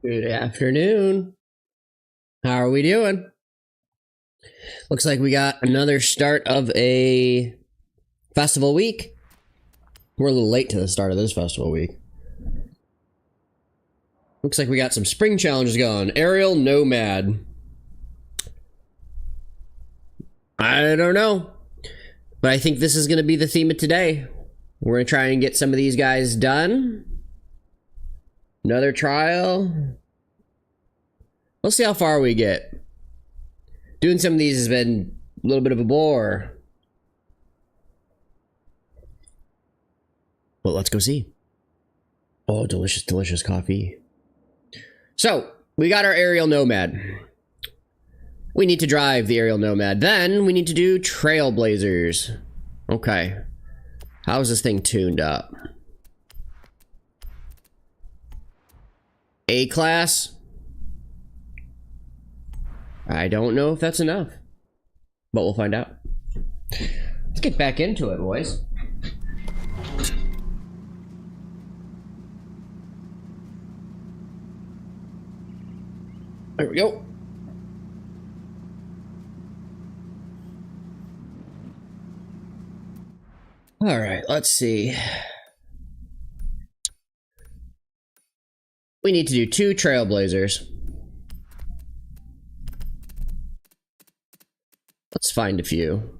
Good afternoon. How are we doing? Looks like we got another start of a festival week. We're a little late to the start of this festival week. Looks like we got some spring challenges going. Aerial Nomad. I don't know, but I think this is going to be the theme of today. We're going to try and get some of these guys done. Another trial. We'll see how far we get. Doing some of these has been a little bit of a bore. But let's go see. Oh, delicious, delicious coffee. So, we got our Aerial Nomad. We need to drive the Aerial Nomad. Then, we need to do Trailblazers. Okay. How is this thing tuned up? A-class? I don't know if that's enough, but we'll find out. Let's get back into it, boys. There we go. All right, let's see. We need to do 2 Trailblazers. Let's find a few.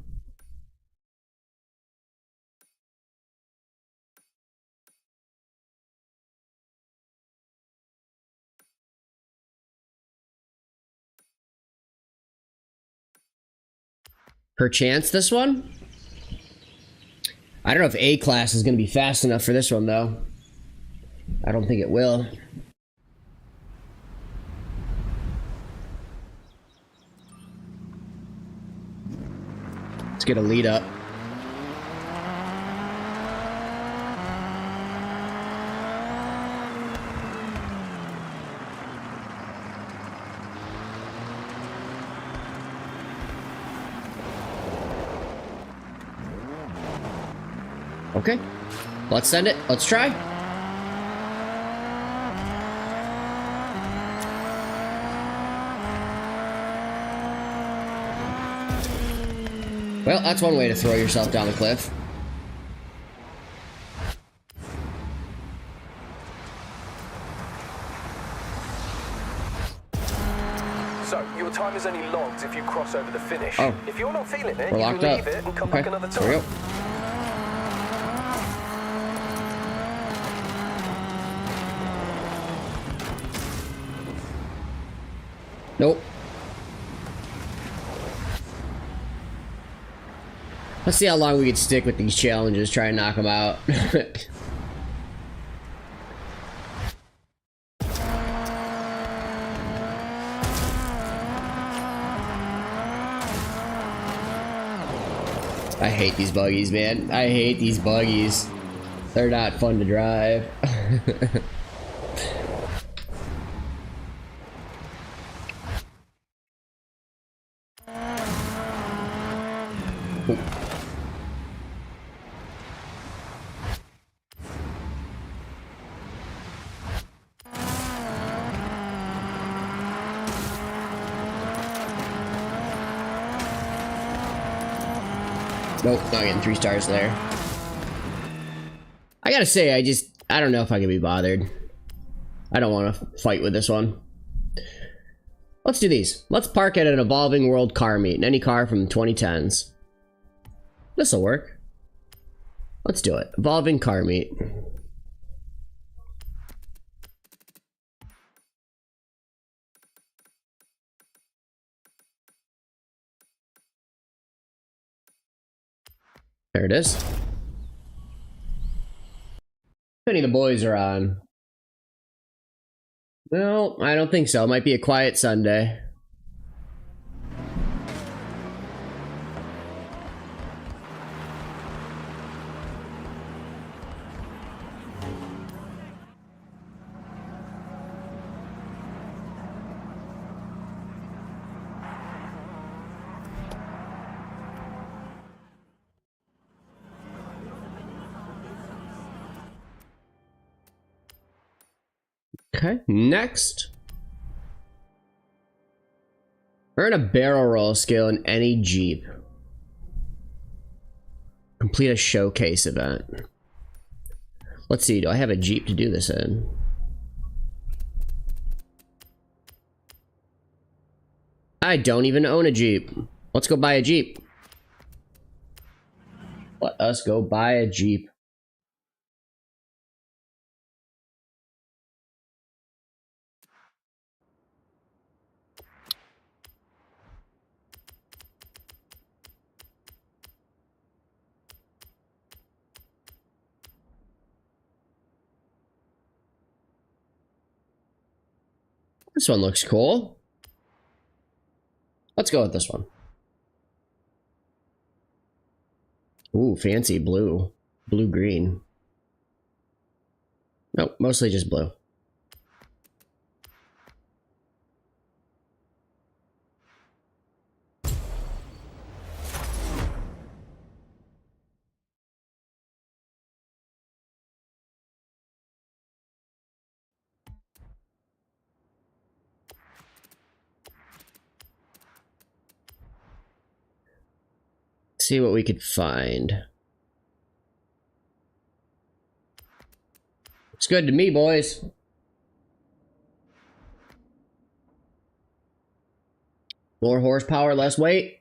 Perchance this one? I don't know if A-class is going to be fast enough for this one, though. I don't think it will. Let's get a lead up. Okay, let's send it. Let's try. Well, that's one way to throw yourself down the cliff. So, your time is only logged if you cross over the finish. Oh. If you're not feeling it, We're you locked can up. leave it and come Okay, back another there we time. go. Nope. Let's see how long we can stick with these challenges, try and knock them out. I hate these buggies, man. I hate these buggies. They're not fun to drive. Nope, not getting 3 stars there. I gotta say, I don't know if I can be bothered. I don't want to fight with this one. Let's do these. Let's park at an Evolving World car meet in any car from the 2010s. This'll work. Let's do it. Evolving car meet. There it is. How many of the boys are on? No, I don't think so. It might be a quiet Sunday. Okay, next. Earn a barrel roll skill in any Jeep. Complete a showcase event. Let's see, do I have a Jeep to do this in? I don't even own a Jeep. Let's go buy a Jeep. Let us go buy a Jeep. This one looks cool. Let's go with this one. Ooh, fancy blue. Blue-green. Nope, mostly just blue. See what we could find. It's good to me, boys. More horsepower, less weight.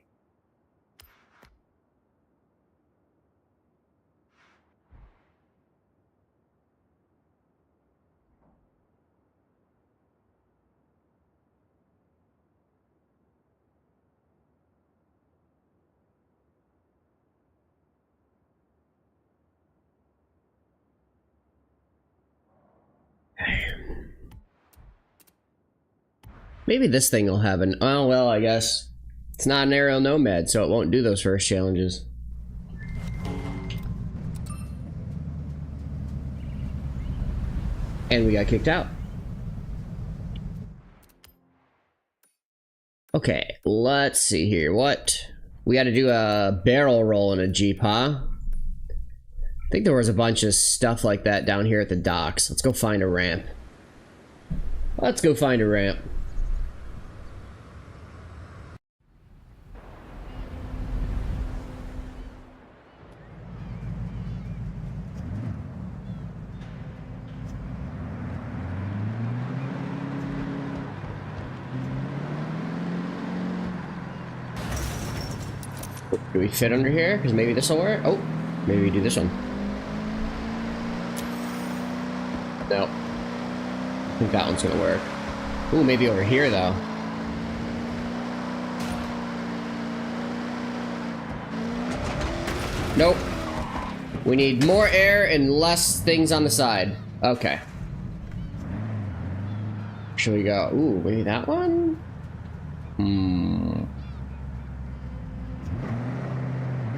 Maybe this thing will have an... Oh, well, I guess. It's not an aerial nomad, so it won't do those first challenges. And we got kicked out. Okay, let's see here. What? We gotta do a barrel roll in a Jeep, huh? I think there was a bunch of stuff like that down here at the docks. Let's go find a ramp. Let's go find a ramp. Do we fit under here? Because maybe this will work. Oh, maybe we do this one. No. I think that one's gonna work. Ooh, maybe over here though. Nope. We need more air and less things on the side. Okay. Should we go? Ooh, maybe that one?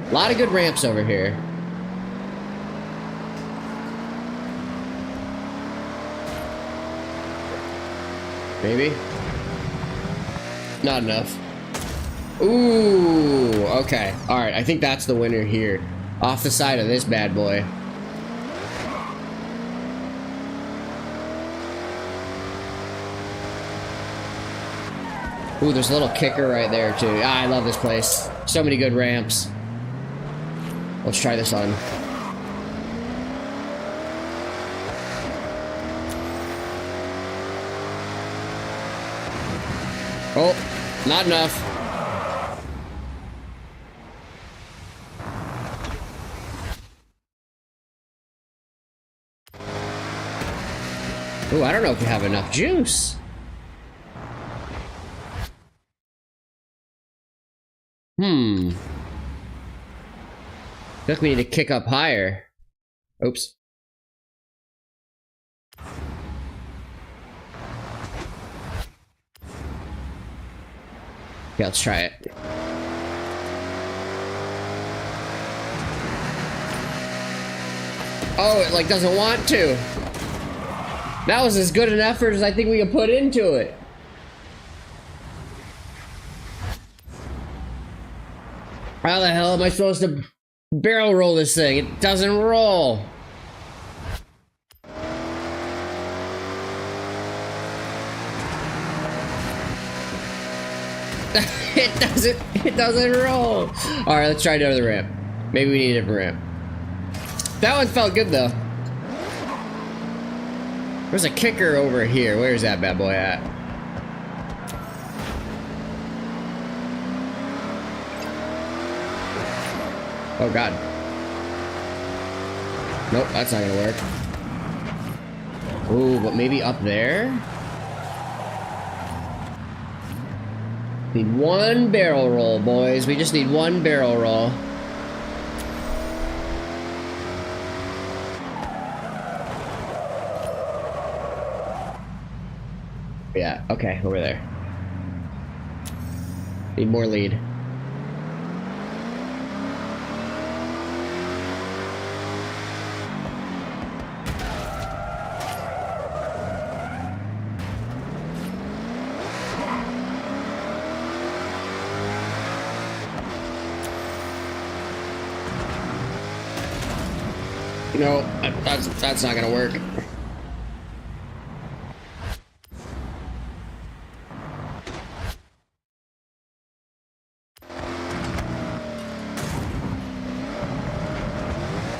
A lot of good ramps over here. Maybe? Not enough. Ooh, okay. Alright, I think that's the winner here. Off the side of this bad boy. Ooh, there's a little kicker right there too. Ah, I love this place. So many good ramps. Let's try this on. Oh, not enough. Ooh, I don't know if we have enough juice. I think we need to kick up higher. Oops. Yeah, let's try it. Oh, it like doesn't want to. That was as good an effort as I think we could put into it. How the hell am I supposed to barrel roll this thing? It doesn't roll. It doesn't roll. All right, let's try another ramp. Maybe we need a different ramp. That one felt good though. There's a kicker over here. Where's that bad boy at? Oh God. Nope, that's not gonna work. Ooh, but maybe up there? Need one barrel roll, boys. We just need one barrel roll. Yeah, okay, over there. Need more lead. No, that's not gonna work.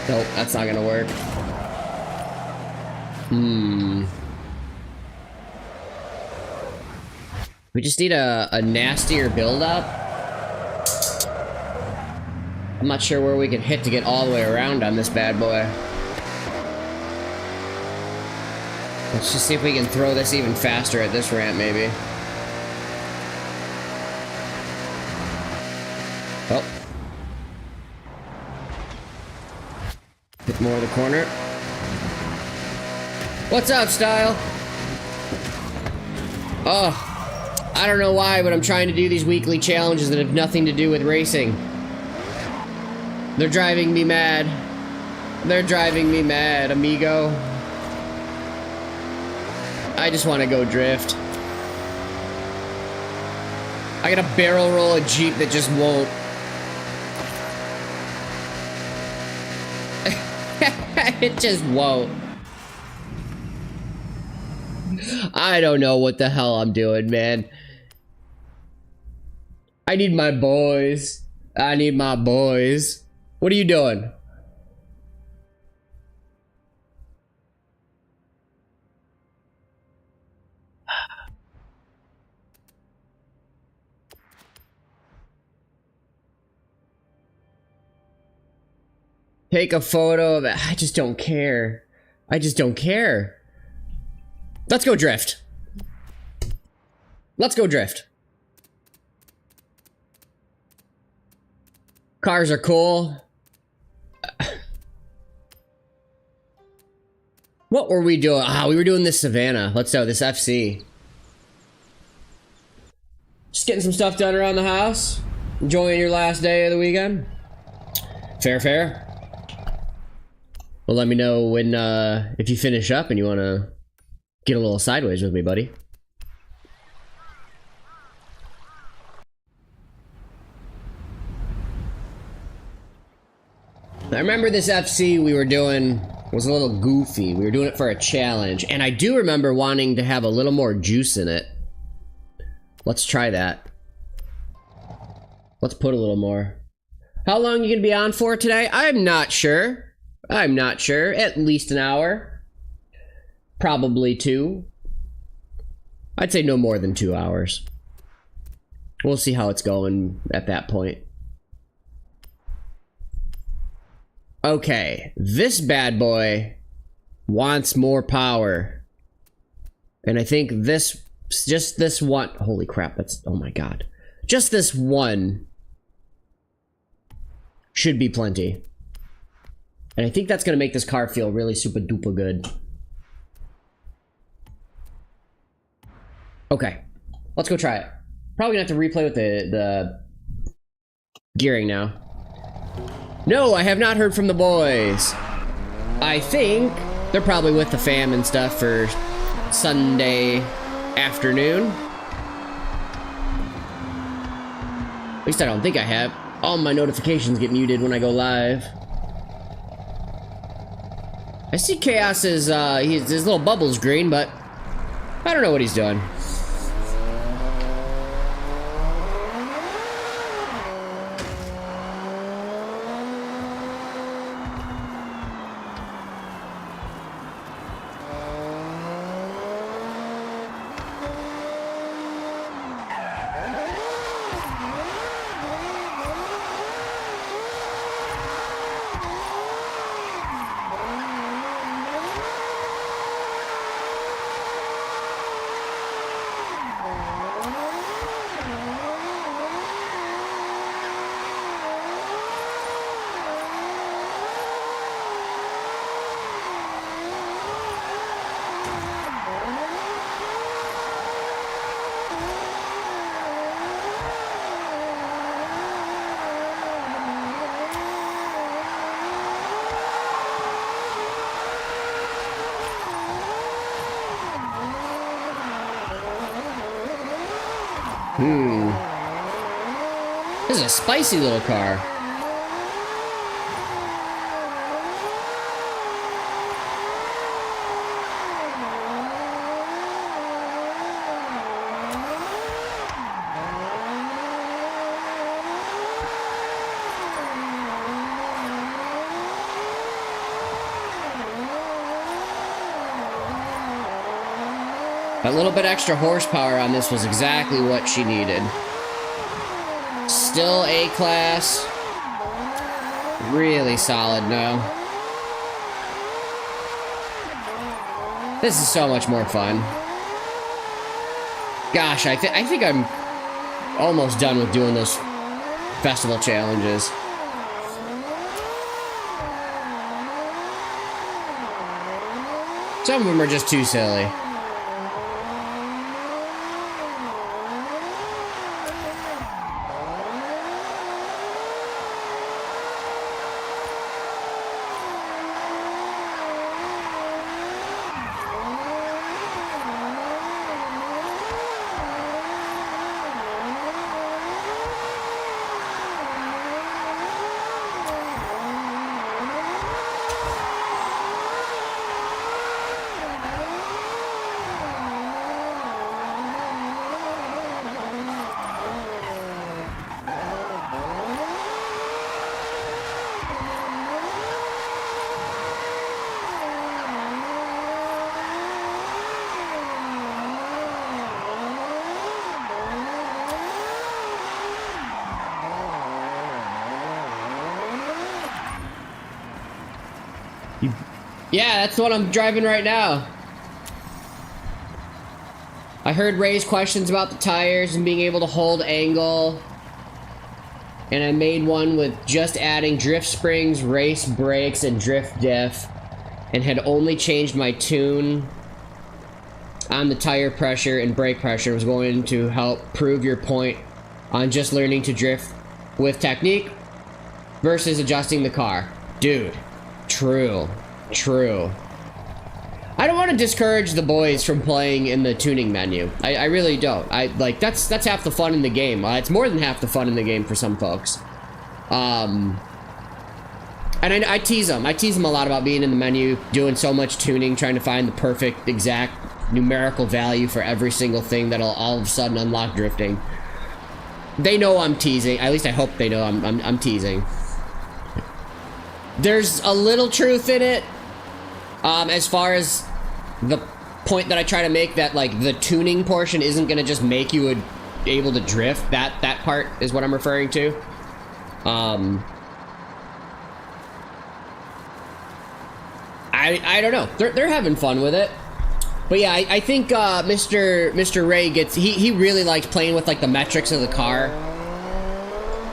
Nope, that's not gonna work. We just need a nastier build-up. I'm not sure where we can hit to get all the way around on this bad boy. Let's just see if we can throw this even faster at this ramp, maybe. Oh. Hit more of the corner. What's up, Style? Oh, I don't know why, but I'm trying to do these weekly challenges that have nothing to do with racing. They're driving me mad. They're driving me mad, amigo. I just want to go drift. I gotta barrel roll a Jeep that just won't. It just won't. I don't know what the hell I'm doing, man. I need my boys. I need my boys. What are you doing? Take a photo of it. I just don't care. I just don't care. Let's go drift. Let's go drift. Cars are cool. What were we doing? Ah, we were doing this Savannah. Let's do this FC. Just getting some stuff done around the house. Enjoying your last day of the weekend. Fair, fair. Well, let me know when, if you finish up and you want to get a little sideways with me, buddy. I remember this FC we were doing was a little goofy. We were doing it for a challenge, and I do remember wanting to have a little more juice in it. Let's try that. Let's put a little more. How long are you gonna be on for today? I'm not sure. I'm not sure. At least an hour. Probably 2. I'd say no more than 2 hours. We'll see how it's going at that point. Okay, this bad boy wants more power. And I think this, just this one, holy crap, that's, oh my god. Just this one should be plenty. And I think that's gonna make this car feel really super duper good. Okay, let's go try it. Probably gonna have to replay with the gearing now. No, I have not heard from the boys. I think they're probably with the fam and stuff for Sunday afternoon. At least I don't think I have. All my notifications get muted when I go live. I see Chaos's, his little bubble's green, but I don't know what he's doing. This is a spicy little car. That little bit extra horsepower on this was exactly what she needed. Still A-class. Really solid now. This is so much more fun. Gosh, I think I'm almost done with doing those festival challenges. Some of them are just too silly. Yeah, that's what I'm driving right now. I heard Ray's questions about the tires and being able to hold angle. And I made one with just adding drift springs, race brakes, and drift diff. And had only changed my tune on the tire pressure and brake pressure. Was going to help prove your point on just learning to drift with technique versus adjusting the car. Dude, true. True. I don't want to discourage the boys from playing in the tuning menu. I really don't. That's half the fun in the game. It's more than half the fun in the game for some folks. And I tease them. I tease them a lot about being in the menu, doing so much tuning, trying to find the perfect, exact numerical value for every single thing that'll all of a sudden unlock drifting. They know I'm teasing. At least I hope they know I'm teasing. There's a little truth in it. As far as the point that I try to make, that like the tuning portion isn't gonna just make you able to drift. That part is what I'm referring to. I don't know. They're having fun with it. But yeah, I think Mr. Ray gets he really likes playing with like the metrics of the car.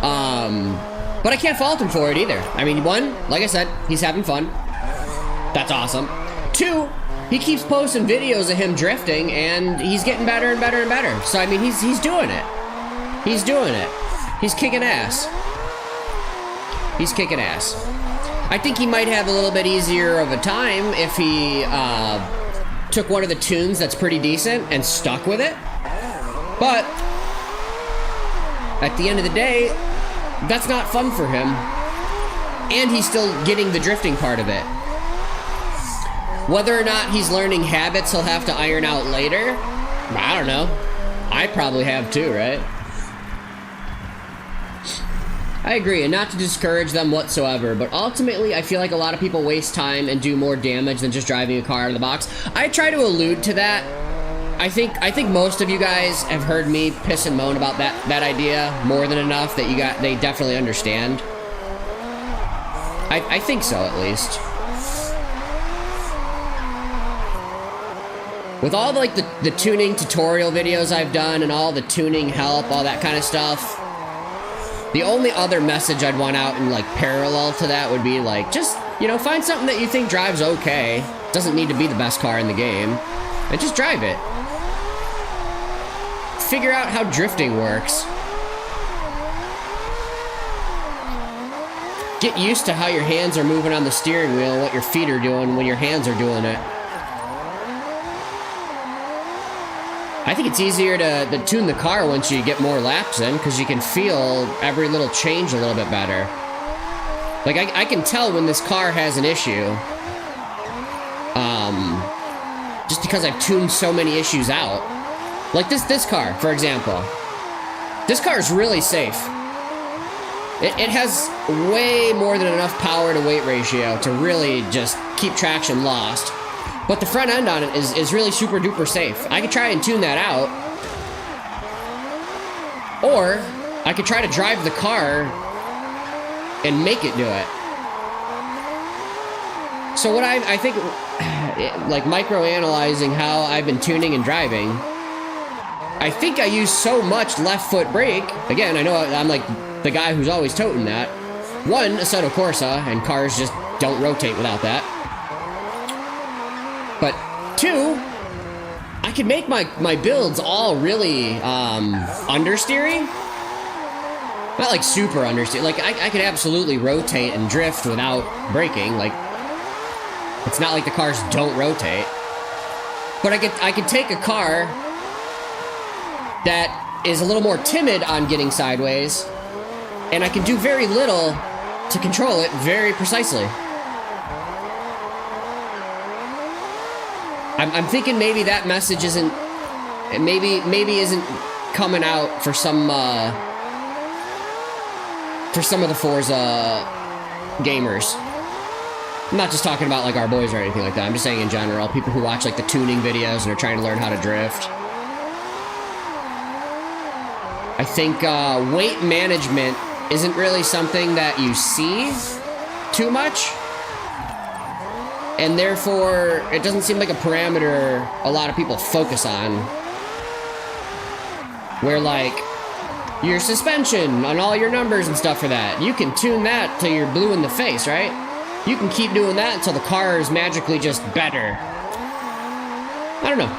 But I can't fault him for it either. I mean, one, like I said, he's having fun. That's awesome. Two, he keeps posting videos of him drifting, and he's getting better and better and better. So, I mean, he's doing it. He's doing it. He's kicking ass. He's kicking ass. I think he might have a little bit easier of a time if he took one of the tunes that's pretty decent and stuck with it. But at the end of the day, that's not fun for him. And he's still getting the drifting part of it. Whether or not he's learning habits he'll have to iron out later, I don't know. I probably have too, right? I agree, and not to discourage them whatsoever, but ultimately I feel like a lot of people waste time and do more damage than just driving a car out of the box. I try to allude to that. I think most of you guys have heard me piss and moan about that idea more than enough that they definitely understand. I think so, at least. With all like the tuning tutorial videos I've done and all the tuning help, all that kind of stuff, the only other message I'd want out in like parallel to that would be like, just, you know, find something that you think drives okay. Doesn't need to be the best car in the game, and just drive it. Figure out how drifting works. Get used to how your hands are moving on the steering wheel and what your feet are doing when your hands are doing it. I think it's easier to tune the car once you get more laps in, because you can feel every little change a little bit better. Like, I can tell when this car has an issue. Just because I've tuned so many issues out. Like this car, for example. This car is really safe. It has way more than enough power to weight ratio to really just keep traction lost. But the front end on it is really super duper safe. I could try and tune that out. Or I could try to drive the car and make it do it. So what I think, like micro-analyzing how I've been tuning and driving, I think I use so much left foot brake. Again, I know I'm like the guy who's always toting that. One, Assetto Corsa, and cars just don't rotate without that. But two, I can make my builds all really understeering. Not like super understeer. Like I could absolutely rotate and drift without braking. Like, it's not like the cars don't rotate. But I could take a car that is a little more timid on getting sideways, and I can do very little to control it very precisely. I'm thinking maybe that message isn't, maybe isn't coming out for some of the Forza gamers. I'm not just talking about like our boys or anything like that. I'm just saying in general, people who watch like the tuning videos and are trying to learn how to drift. I think weight management isn't really something that you see too much. And therefore, it doesn't seem like a parameter a lot of people focus on. Where like, your suspension on all your numbers and stuff for that, you can tune that till you're blue in the face, right? You can keep doing that until the car is magically just better. I don't know.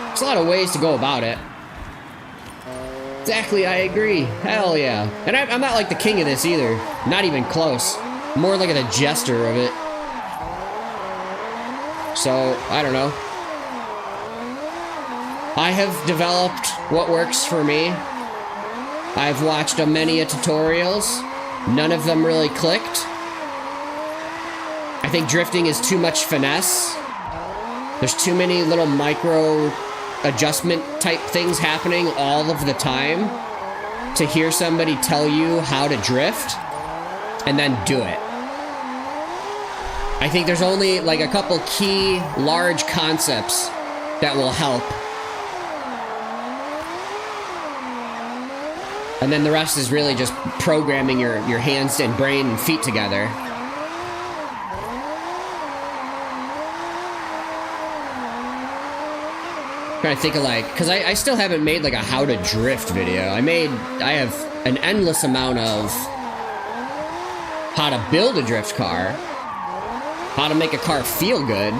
There's a lot of ways to go about it. Exactly, I agree. Hell yeah. And I'm not like the king of this either. Not even close. More like the jester of it. So, I don't know. I have developed what works for me. I've watched many tutorials. None of them really clicked. I think drifting is too much finesse. There's too many little micro adjustment type things happening all of the time to hear somebody tell you how to drift and then do it. I think there's only like a couple key large concepts that will help. And then the rest is really just programming your hands and brain and feet together. Trying to think of like, because I still haven't made like a how to drift video. I have an endless amount of how to build a drift car, how to make a car feel good.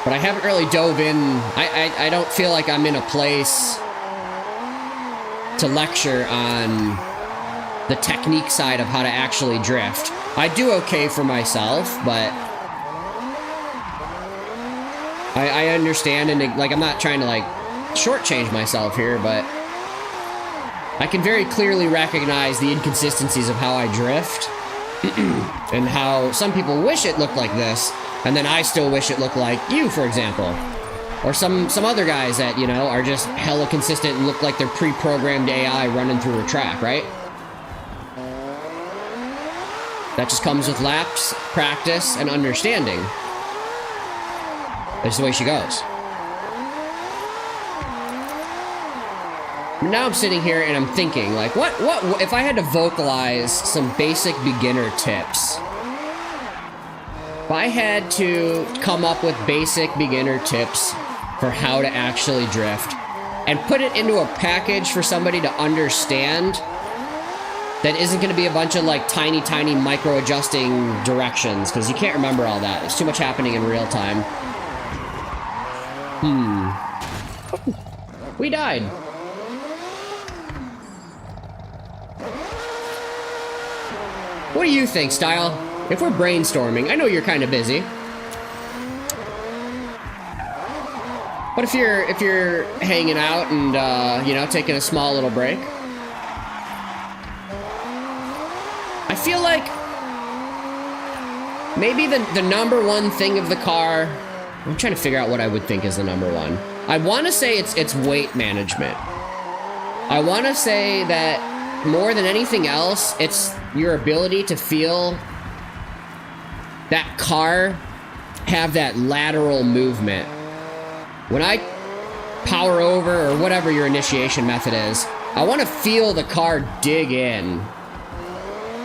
But I haven't really dove in. I don't feel like I'm in a place to lecture on the technique side of how to actually drift. I do okay for myself, but I understand, and like I'm not trying to like shortchange myself here, but I can very clearly recognize the inconsistencies of how I drift and how some people wish it looked like this, and then I still wish it looked like you, for example, or some other guys that, you know, are just hella consistent and look like they're pre-programmed AI running through a track, right? That just comes with laps, practice, and understanding. That's the way she goes. Now I'm sitting here and I'm thinking, like, what if I had to vocalize some basic beginner tips? If I had to come up with basic beginner tips for how to actually drift and put it into a package for somebody to understand, that isn't going to be a bunch of like tiny micro adjusting directions, because you can't remember all that. There's too much happening in real time. We died. What do you think, Style? If we're brainstorming, I know you're kind of busy. But if you're hanging out and you know, taking a small little break, I feel like maybe the number one thing of the car, I'm trying to figure out what I would think is the number one. I want to say it's weight management. I want to say that more than anything else, it's your ability to feel that car have that lateral movement. When I power over, or whatever your initiation method is, I want to feel the car dig in.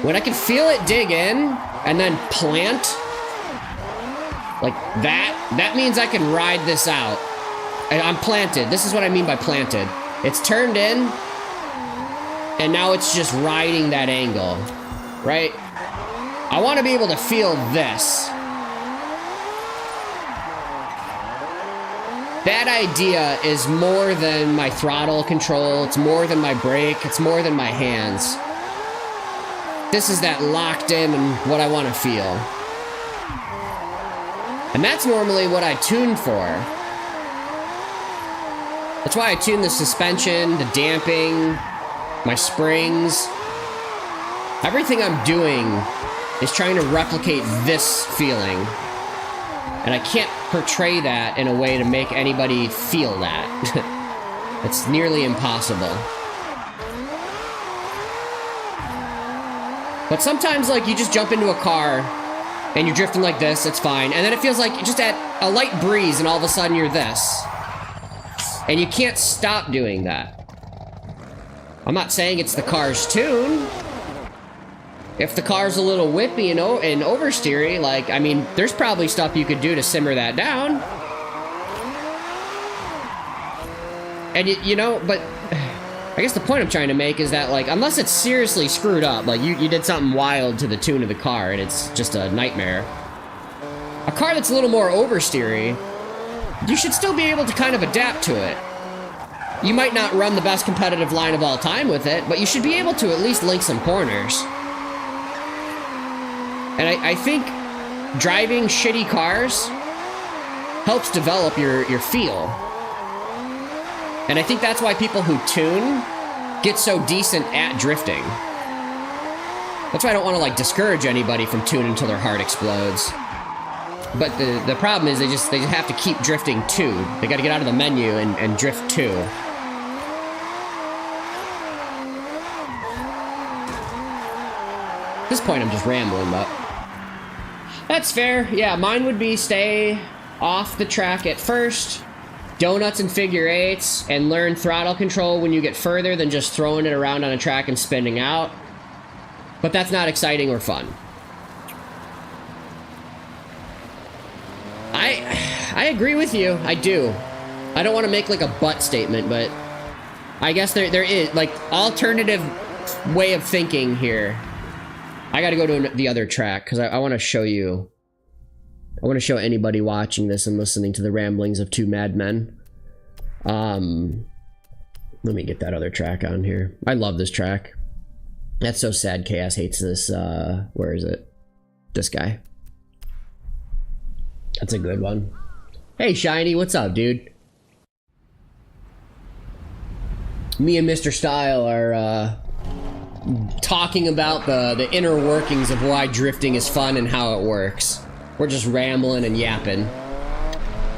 When I can feel it dig in and then plant, like that means I can ride this out. And I'm planted. This is what I mean by planted. It's turned in, and now it's just riding that angle, right? I want to be able to feel this. That idea is more than my throttle control. It's more than my brake. It's more than my hands. This is that locked in and what I want to feel. And that's normally what I tune for. That's why I tune the suspension, the damping, my springs. Everything I'm doing is trying to replicate this feeling. And I can't portray that in a way to make anybody feel that. It's nearly impossible. But sometimes, like, you just jump into a car and you're drifting like this, it's fine. And then it feels like you're just at a light breeze and all of a sudden you're this. And you can't stop doing that. I'm not saying it's the car's tune. If the car's a little whippy and oversteery, like, I mean, there's probably stuff you could do to simmer that down. And, you know, but I guess the point I'm trying to make is that, like, unless it's seriously screwed up, like, you did something wild to the tune of the car and it's just a nightmare. A car that's a little more oversteery, you should still be able to kind of adapt to it. You might not run the best competitive line of all time with it, but you should be able to at least link some corners. And I think driving shitty cars helps develop your feel. And I think that's why people who tune get so decent at drifting. That's why I don't want to, like, discourage anybody from tuning until their heart explodes. But the problem is they just have to keep drifting too. They got to get out of the menu and drift too. At this point, I'm just rambling, but that's fair. Yeah, mine would be stay off the track at first, donuts and figure eights, and learn throttle control when you get further than just throwing it around on a track and spinning out. But that's not exciting or fun. I agree with you. I do. I don't want to make like a but statement, but I guess there is like alternative way of thinking here. I got to go to the other track because I want to show you. I want to show anybody watching this and listening to the ramblings of two madmen. Let me get that other track on here. I love this track. That's so sad. Chaos hates this. Where is it? This guy. That's a good one. Hey, Shiny, what's up, dude? Me and Mr. Style are talking about the inner workings of why drifting is fun and how it works. We're just rambling and yapping.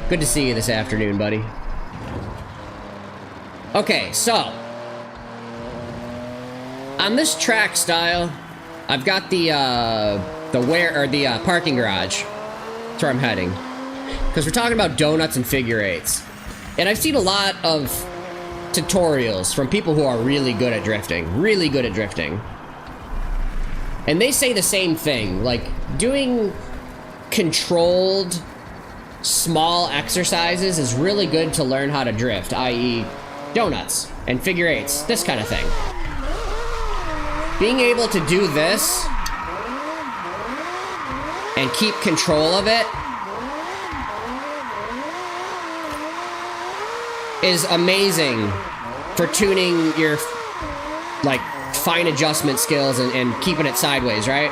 Good to see you this afternoon, buddy. Okay, so on this track style, I've got the parking garage. That's where I'm heading. Because we're talking about donuts and figure eights. And I've seen a lot of tutorials from people who are really good at drifting. Really good at drifting. And they say the same thing. Like, doing controlled, small exercises is really good to learn how to drift, i.e. donuts and figure eights, this kind of thing. Being able to do this and keep control of it is amazing for tuning your, like, fine adjustment skills and keeping it sideways, right?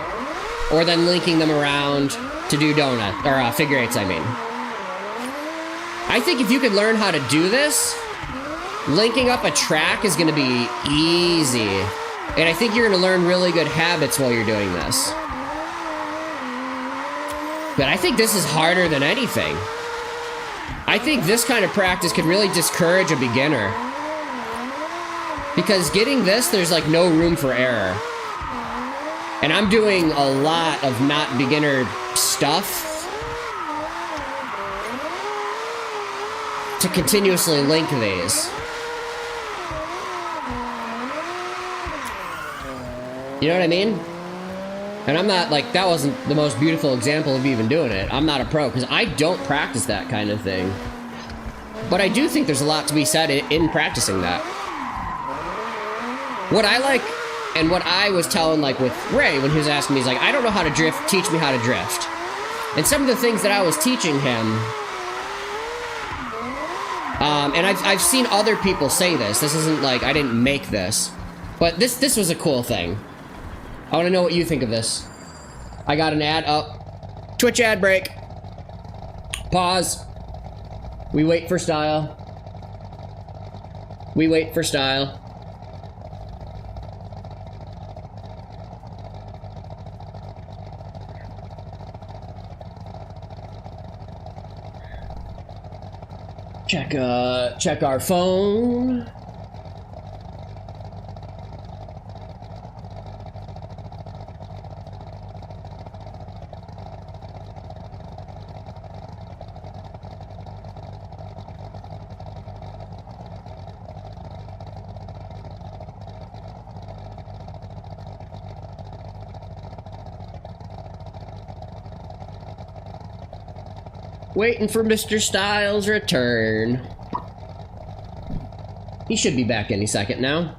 Or then linking them around to do donut, or figure eights, I mean. I think if you could learn how to do this, linking up a track is gonna be easy. And I think you're gonna learn really good habits while you're doing this. But I think this is harder than anything. I think this kind of practice could really discourage a beginner. Because getting this, there's like no room for error. And I'm doing a lot of not beginner stuff to continuously link these. You know what I mean? And I'm not like, that wasn't the most beautiful example of even doing it. I'm not a pro, because I don't practice that kind of thing. But I do think there's a lot to be said in practicing that. What I like, and what I was telling like with Ray when he was asking me, he's like, I don't know how to drift, teach me how to drift. And some of the things that I was teaching him, and I've seen other people say this. This isn't like, I didn't make this. But this was a cool thing. I want to know what you think of this. I got an ad up. Twitch ad break. Pause. We wait for style. We wait for style. Check our phone. Waiting for Mr. Styles' return. He should be back any second now.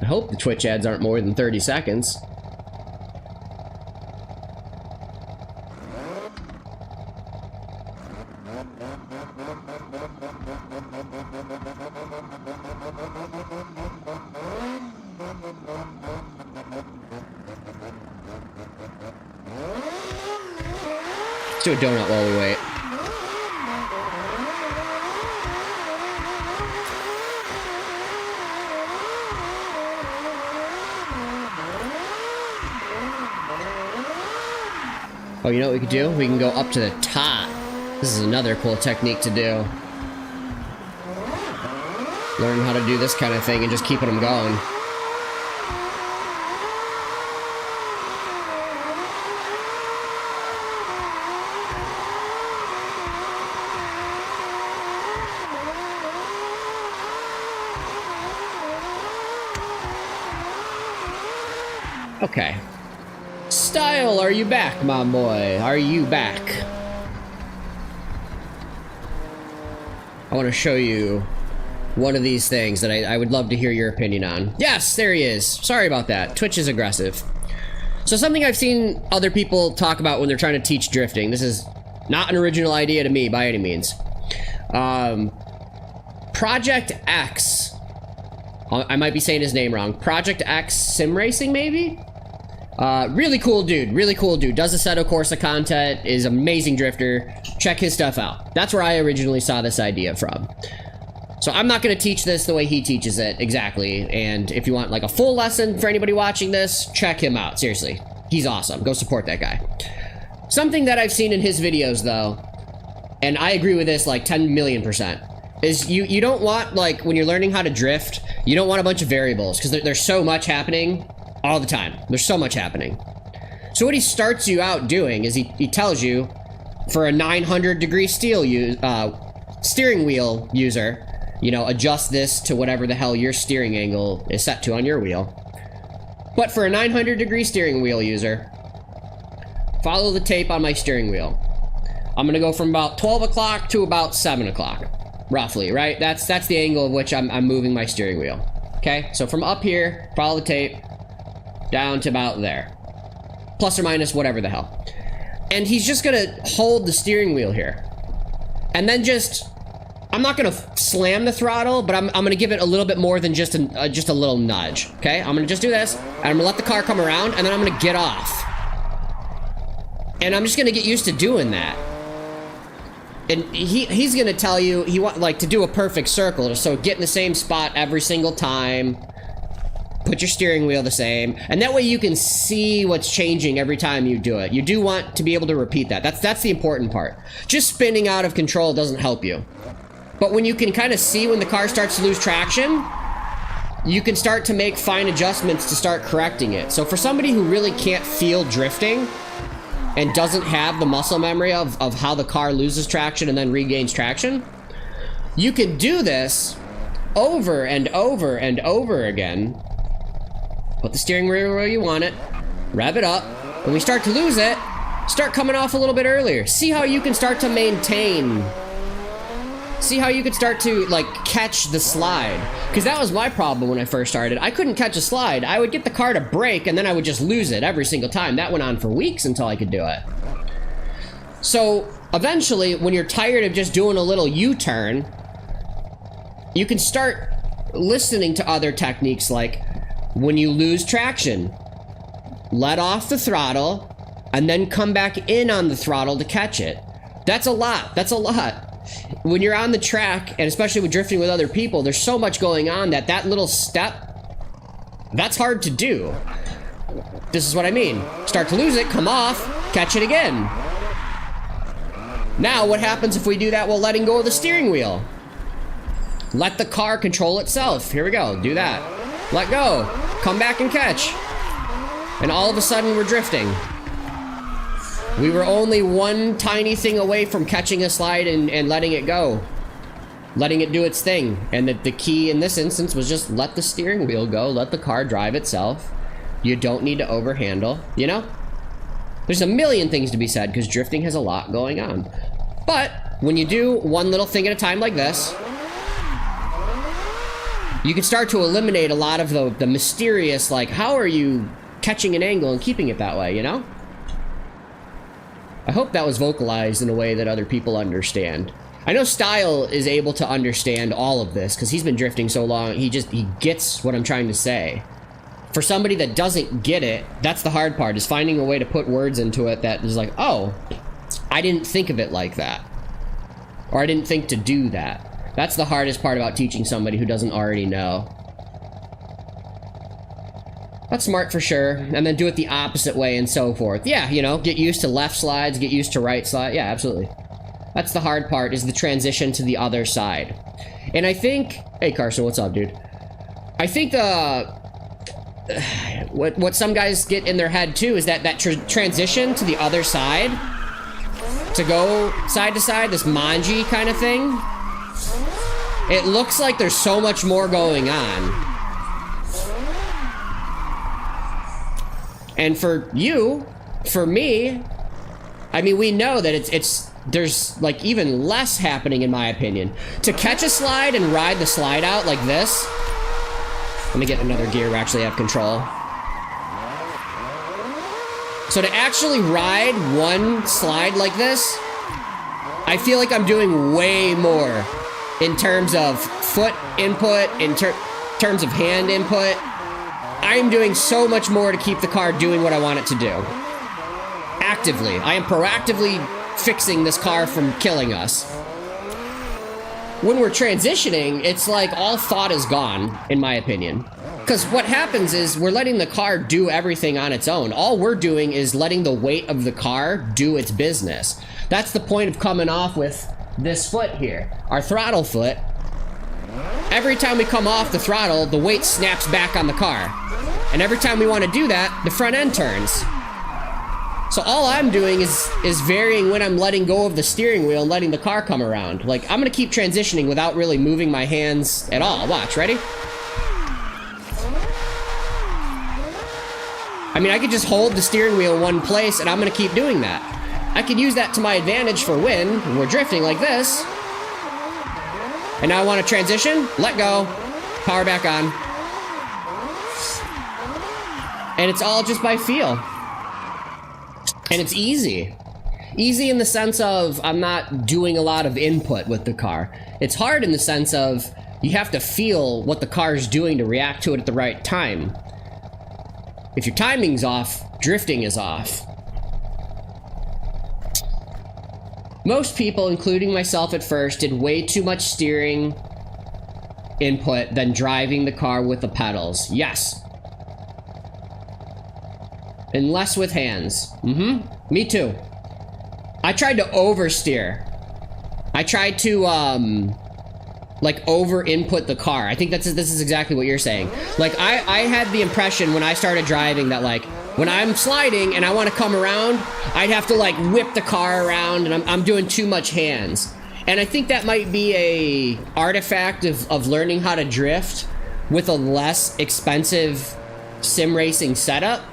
I hope the Twitch ads aren't more than 30 seconds. Let's do a donut while we wait. Oh, you know what we could do? We can go up to the top. This is another cool technique to do. Learn how to do this kind of thing and just keeping them going. Okay. Style, are you back, my boy? Are you back? I want to show you one of these things that I would love to hear your opinion on. Yes, there he is. Sorry about that. Twitch is aggressive. So something I've seen other people talk about when they're trying to teach drifting. This is not an original idea to me by any means. Project X. I might be saying his name wrong. Project X Sim Racing, maybe? Really cool dude, does Assetto Corsa content, is amazing drifter. Check his stuff out. That's where I originally saw this idea from. So I'm not gonna teach this the way he teaches it, exactly. And if you want like a full lesson for anybody watching this, check him out, seriously. He's awesome, go support that guy. Something that I've seen in his videos though, and I agree with this like 10 million %, is you don't want, like, when you're learning how to drift, you don't want a bunch of variables, because there's so much happening all the time. There's so much happening. So what he starts you out doing is he tells you, for a 900-degree steering wheel user, you know, adjust this to whatever the hell your steering angle is set to on your wheel. But for a 900-degree steering wheel user, follow the tape on my steering wheel. I'm gonna go from about 12 o'clock to about 7 o'clock. Roughly, right? That's the angle of which I'm moving my steering wheel. Okay, so from up here, follow the tape, down to about there. Plus or minus whatever the hell. And he's just gonna hold the steering wheel here. And then just, I'm not gonna slam the throttle, but I'm gonna give it a little bit more than just a little nudge. Okay, I'm gonna just do this, and I'm gonna let the car come around, and then I'm gonna get off. And I'm just gonna get used to doing that. And he's gonna tell you he want like to do a perfect circle, so get in the same spot every single time. Put your steering wheel the same, and that way you can see what's changing every time you do it. You do want to be able to repeat that. That's the important part. Just spinning out of control doesn't help you. But when you can kind of see when the car starts to lose traction, you can start to make fine adjustments to start correcting it. So for somebody who really can't feel drifting and doesn't have the muscle memory of how the car loses traction and then regains traction, you can do this over and over and over again. Put the steering wheel where you want it, rev it up. When we start to lose it, start coming off a little bit earlier. See how you can start to maintain. See how you could start to, like, catch the slide. Because that was my problem when I first started. I couldn't catch a slide. I would get the car to brake, and then I would just lose it every single time. That went on for weeks until I could do it. So, eventually, when you're tired of just doing a little U-turn, you can start listening to other techniques like, when you lose traction, let off the throttle, and then come back in on the throttle to catch it. That's a lot. That's a lot. When you're on the track, and especially with drifting with other people, there's so much going on that little step, that's hard to do. This is what I mean. Start to lose it, come off, catch it again. Now, what happens if we do that while letting go of the steering wheel? Let the car control itself. Here we go. Do that. Let go. Come back and catch. And all of a sudden, we're drifting. We were only one tiny thing away from catching a slide and letting it go. Letting it do its thing. And the key in this instance was just let the steering wheel go. Let the car drive itself. You don't need to overhandle, you know? There's a million things to be said because drifting has a lot going on. But when you do one little thing at a time like this, you can start to eliminate a lot of the mysterious, like, how are you catching an angle and keeping it that way, you know? I hope that was vocalized in a way that other people understand. I know Style is able to understand all of this because he's been drifting so long, he gets what I'm trying to say. For somebody that doesn't get it, that's the hard part, is finding a way to put words into it that is like, oh, I didn't think of it like that. Or I didn't think to do that. That's the hardest part about teaching somebody who doesn't already know. That's smart for sure. And then do it the opposite way and so forth. Yeah, you know, get used to left slides, get used to right slides. Yeah, absolutely. That's the hard part, is the transition to the other side. And I think... Hey, Carson, what's up, dude? I think what some guys get in their head, too, is that transition to the other side, to go side to side, this manji kind of thing, it looks like there's so much more going on. And for you, for me, I mean, we know that there's like even less happening, in my opinion. To catch a slide and ride the slide out like this. Let me get another gear where I actually have control. So to actually ride one slide like this, I feel like I'm doing way more in terms of foot input, in terms of hand input. I'm doing so much more to keep the car doing what I want it to do. Actively. I am proactively fixing this car from killing us. When we're transitioning, it's like all thought is gone, in my opinion. Because what happens is we're letting the car do everything on its own. All we're doing is letting the weight of the car do its business. That's the point of coming off with this foot here, our throttle foot. Every time we come off the throttle, the weight snaps back on the car. And every time we want to do that, the front end turns. So all I'm doing is varying when I'm letting go of the steering wheel and letting the car come around. Like, I'm gonna keep transitioning without really moving my hands at all. Watch, ready? I mean, I could just hold the steering wheel in one place and I'm gonna keep doing that. I could use that to my advantage for when we're drifting like this. And now I want to transition, let go, power back on. And it's all just by feel. And it's easy. Easy in the sense of I'm not doing a lot of input with the car. It's hard in the sense of you have to feel what the car is doing to react to it at the right time. If your timing's off, drifting is off. Most people, including myself at first, did way too much steering input than driving the car with the pedals. Yes. And less with hands. Me too. I tried to oversteer. I tried to, like, over-input the car. I think this is exactly what you're saying. Like, I had the impression when I started driving that, like, when I'm sliding and I want to come around, I'd have to, like, whip the car around, and I'm doing too much hands. And I think that might be a artifact of learning how to drift with a less expensive sim racing setup.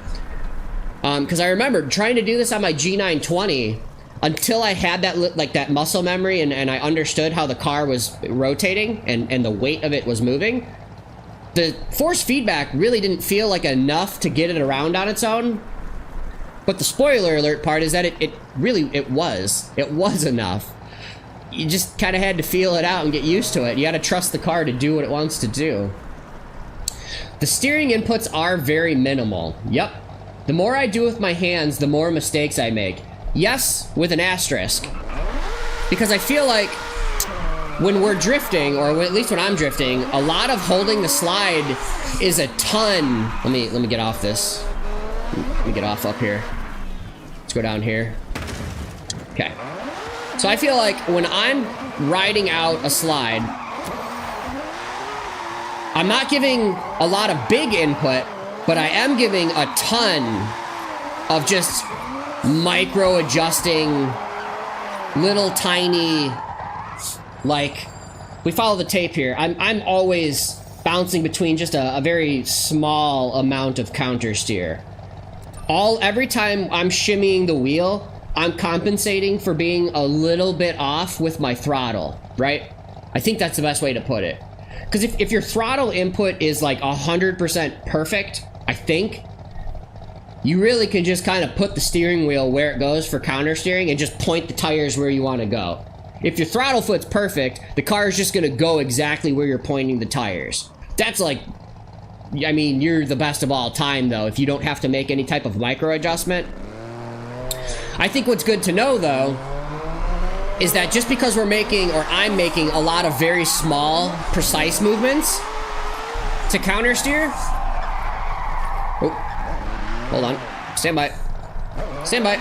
Because I remember trying to do this on my G920 until I had that, like, that muscle memory and I understood how the car was rotating and the weight of it was moving. The force feedback really didn't feel like enough to get it around on its own. But the spoiler alert part is that it was enough. You just kind of had to feel it out and get used to it. You got to trust the car to do what it wants to do. The steering inputs are very minimal. Yep. The more I do with my hands, the more mistakes I make. Yes, with an asterisk. Because I feel like when we're drifting, or at least when I'm drifting, a lot of holding the slide is a ton. Let me get off this. Let me get off up here. Let's go down here. Okay. So I feel like when I'm riding out a slide, I'm not giving a lot of big input, but I am giving a ton of just micro adjusting little tiny, like, we follow the tape here. I'm always bouncing between just a very small amount of counter steer. Every time I'm shimmying the wheel, I'm compensating for being a little bit off with my throttle, right? I think that's the best way to put it. Because if your throttle input is like 100% perfect, I think, you really can just kind of put the steering wheel where it goes for counter steering and just point the tires where you want to go. If your throttle foot's perfect, the car is just going to go exactly where you're pointing the tires. That's like, I mean, you're the best of all time, though, if you don't have to make any type of micro adjustment. I think what's good to know, though, is that just because we're making, or I'm making, a lot of very small, precise movements to counter steer. Oh, hold on. Stand by. Stand by.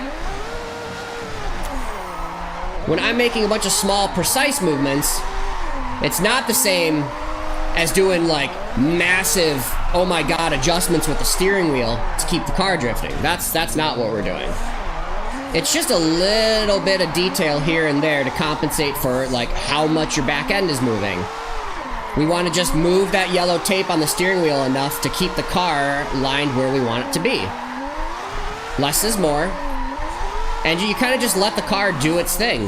When I'm making a bunch of small, precise movements, it's not the same as doing, like, massive, oh my god, adjustments with the steering wheel to keep the car drifting. That's not what we're doing. It's just a little bit of detail here and there to compensate for, like, how much your back end is moving. We want to just move that yellow tape on the steering wheel enough to keep the car lined where we want it to be. Less is more. And you kind of just let the car do its thing.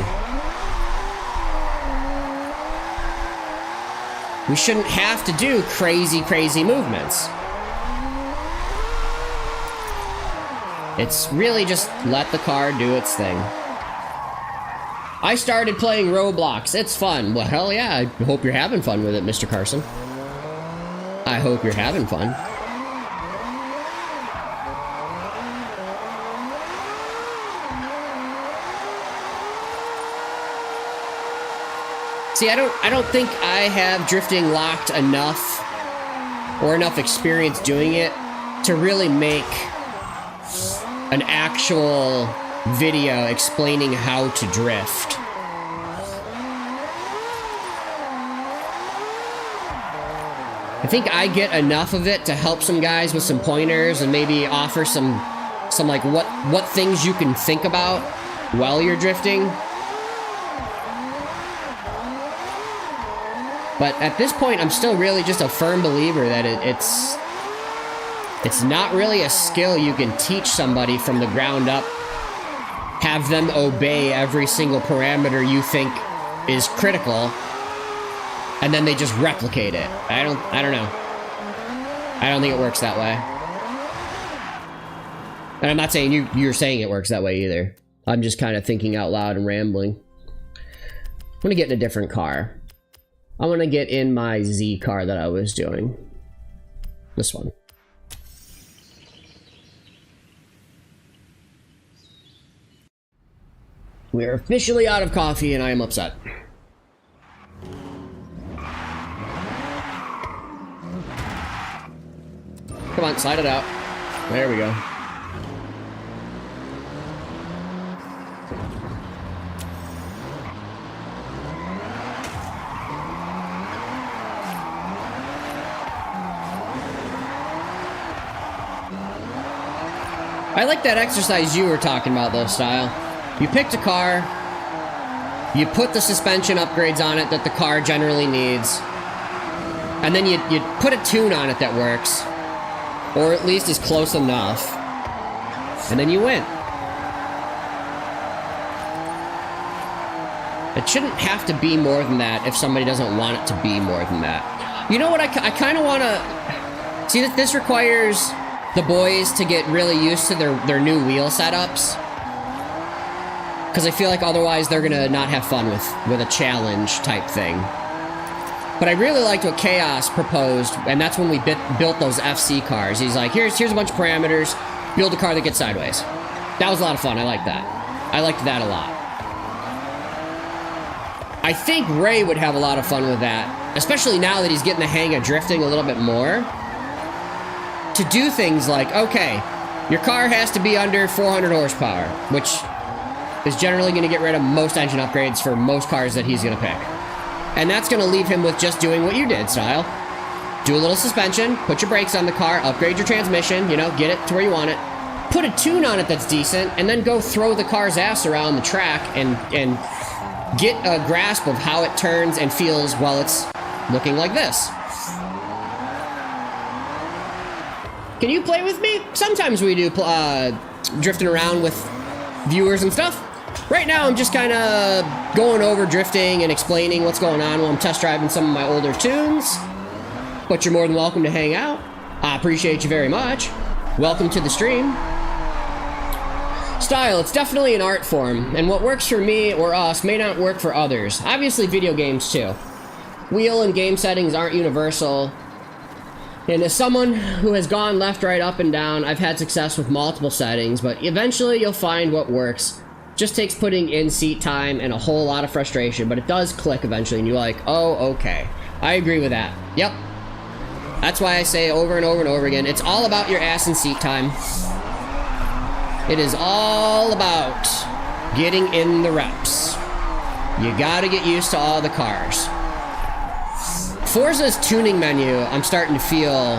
We shouldn't have to do crazy, crazy movements. It's really just let the car do its thing. I started playing Roblox. It's fun. Well, hell yeah. I hope you're having fun with it, Mr. Carson. I hope you're having fun. See, I don't think I have drifting locked enough or enough experience doing it to really make an actual video explaining how to drift. I think I get enough of it to help some guys with some pointers and maybe offer some like what things you can think about while you're drifting. But at this point, I'm still really just a firm believer that it's not really a skill you can teach somebody from the ground up. Have them obey every single parameter you think is critical, and then they just replicate it. I don't know. I don't think it works that way. And I'm not saying you're saying it works that way either. I'm just kind of thinking out loud and rambling. I'm gonna get in a different car. I want to get in my Z car that I was doing. This one. We are officially out of coffee, and I am upset. Come on, slide it out. There we go. I like that exercise you were talking about, though, Style. You picked a car, you put the suspension upgrades on it that the car generally needs, and then you put a tune on it that works, or at least is close enough, and then you win. It shouldn't have to be more than that if somebody doesn't want it to be more than that. You know what, I kind of want to... See, that this requires the boys to get really used to their new wheel setups. Because I feel like otherwise they're gonna not have fun with a challenge type thing. But I really liked what Chaos proposed, and that's when we built those FC cars. He's like, here's a bunch of parameters, build a car that gets sideways. That was a lot of fun, I like that. I liked that a lot. I think Ray would have a lot of fun with that, especially now that he's getting the hang of drifting a little bit more. To do things like, okay, your car has to be under 400 horsepower, which is generally going to get rid of most engine upgrades for most cars that he's going to pick. And that's going to leave him with just doing what you did, Style. Do a little suspension, put your brakes on the car, upgrade your transmission, you know, get it to where you want it. Put a tune on it that's decent, and then go throw the car's ass around the track and get a grasp of how it turns and feels while it's looking like this. Can you play with me? Sometimes we do drifting around with viewers and stuff. Right now I'm just kind of going over drifting and explaining what's going on while I'm test driving some of my older tunes. But you're more than welcome to hang out. I appreciate you very much. Welcome to the stream. Style, it's definitely an art form, and what works for me or us may not work for others. Obviously video games too. Wheel and game settings aren't universal. And as someone who has gone left, right, up, and down, I've had success with multiple settings, but eventually you'll find what works. Just takes putting in seat time and a whole lot of frustration, but it does click eventually, and you're like, oh, okay. I agree with that. Yep. That's why I say over and over and over again, it's all about your ass and seat time. It is all about getting in the reps. You gotta get used to all the cars. Forza's tuning menu, I'm starting to feel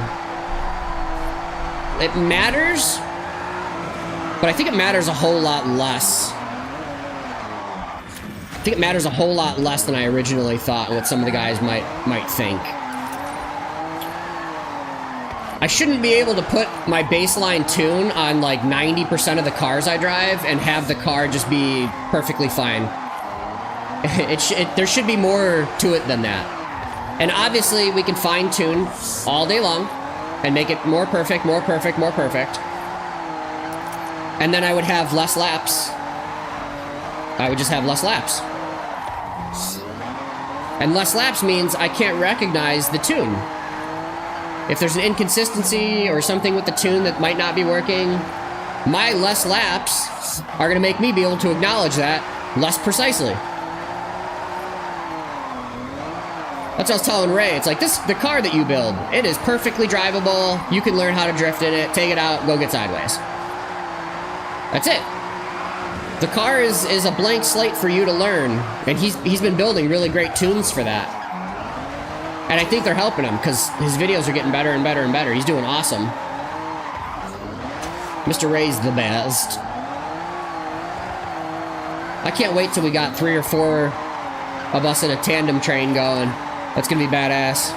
it matters, but I think it matters a whole lot less. I think it matters a whole lot less than I originally thought, what some of the guys might think. I shouldn't be able to put my baseline tune on like 90% of the cars I drive and have the car just be perfectly fine. There should be more to it than that. And obviously, we can fine-tune all day long and make it more perfect, more perfect, more perfect. And then I would have less laps. I would just have less laps. And less laps means I can't recognize the tune. If there's an inconsistency or something with the tune that might not be working, my less laps are going to make me be able to acknowledge that less precisely. That's what I was telling Ray. It's like, the car that you build, it is perfectly drivable. You can learn how to drift in it, take it out, go get sideways. That's it. The car is a blank slate for you to learn, and he's been building really great tunes for that. And I think they're helping him, because his videos are getting better and better and better. He's doing awesome. Mr. Ray's the best. I can't wait till we got 3 or 4 of us in a tandem train going. That's gonna be badass.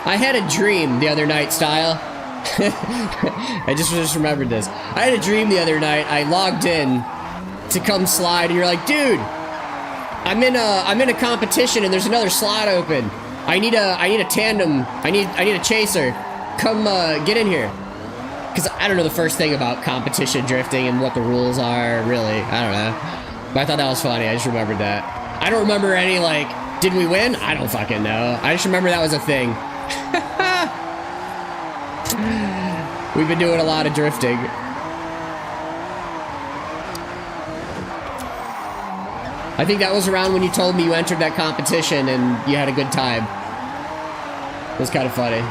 I had a dream the other night, Style. I just remembered this. I had a dream the other night. I logged in to come slide, and you're like, dude, I'm in a competition, and there's another slot open. I need a tandem. I need a chaser. Come get in here. Because I don't know the first thing about competition drifting and what the rules are, really. I don't know. But I thought that was funny. I just remembered that. I don't remember any, like, did we win? I don't fucking know. I just remember that was a thing. We've been doing a lot of drifting. I think that was around when you told me you entered that competition and you had a good time. It was kind of funny.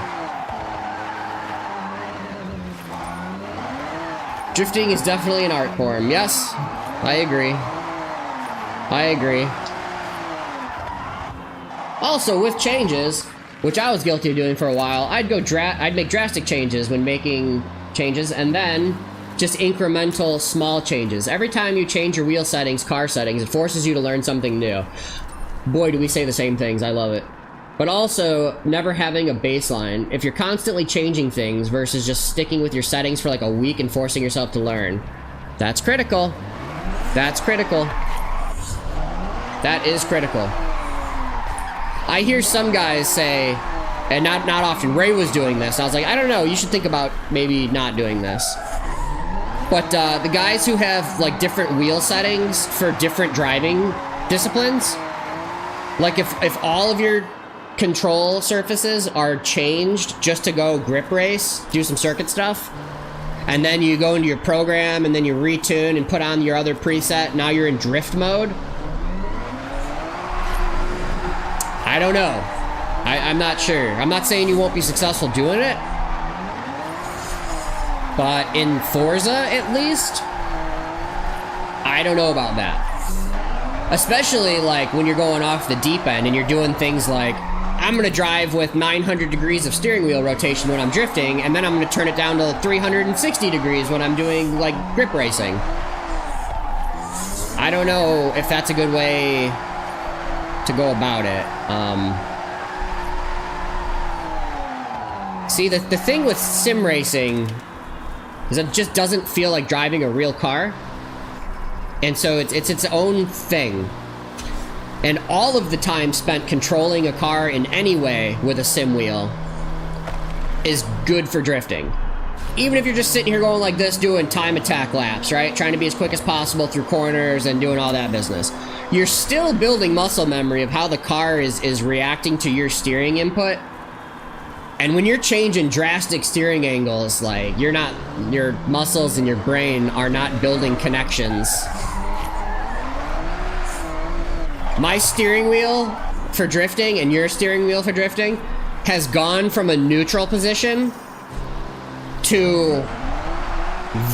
Drifting is definitely an art form. Yes, I agree. I agree. Also, with changes, which I was guilty of doing for a while, I'd make drastic changes when making changes, and then just incremental small changes. Every time you change your wheel settings, car settings, it forces you to learn something new. Boy, do we say the same things. I love it. But also, never having a baseline. If you're constantly changing things versus just sticking with your settings for like a week and forcing yourself to learn, that's critical. That's critical. That is critical. I hear some guys say, and not often, Ray was doing this. I was like, I don't know, you should think about maybe not doing this. But the guys who have like different wheel settings for different driving disciplines, like if all of your control surfaces are changed just to go grip race, do some circuit stuff, and then you go into your program and then you retune and put on your other preset, now you're in drift mode. I don't know. I'm not sure. I'm not saying you won't be successful doing it, but in Forza, at least, I don't know about that. Especially like when you're going off the deep end and you're doing things like, I'm gonna drive with 900 degrees of steering wheel rotation when I'm drifting, and then I'm gonna turn it down to 360 degrees when I'm doing like grip racing. I don't know if that's a good way to go about it. See, the thing with sim racing is it just doesn't feel like driving a real car. And so it's its own thing. And all of the time spent controlling a car in any way with a sim wheel is good for drifting. Even if you're just sitting here going like this, doing time attack laps, right? Trying to be as quick as possible through corners and doing all that business. You're still building muscle memory of how the car is reacting to your steering input. And when you're changing drastic steering angles, like your muscles and your brain are not building connections. My steering wheel for drifting and your steering wheel for drifting has gone from a neutral position to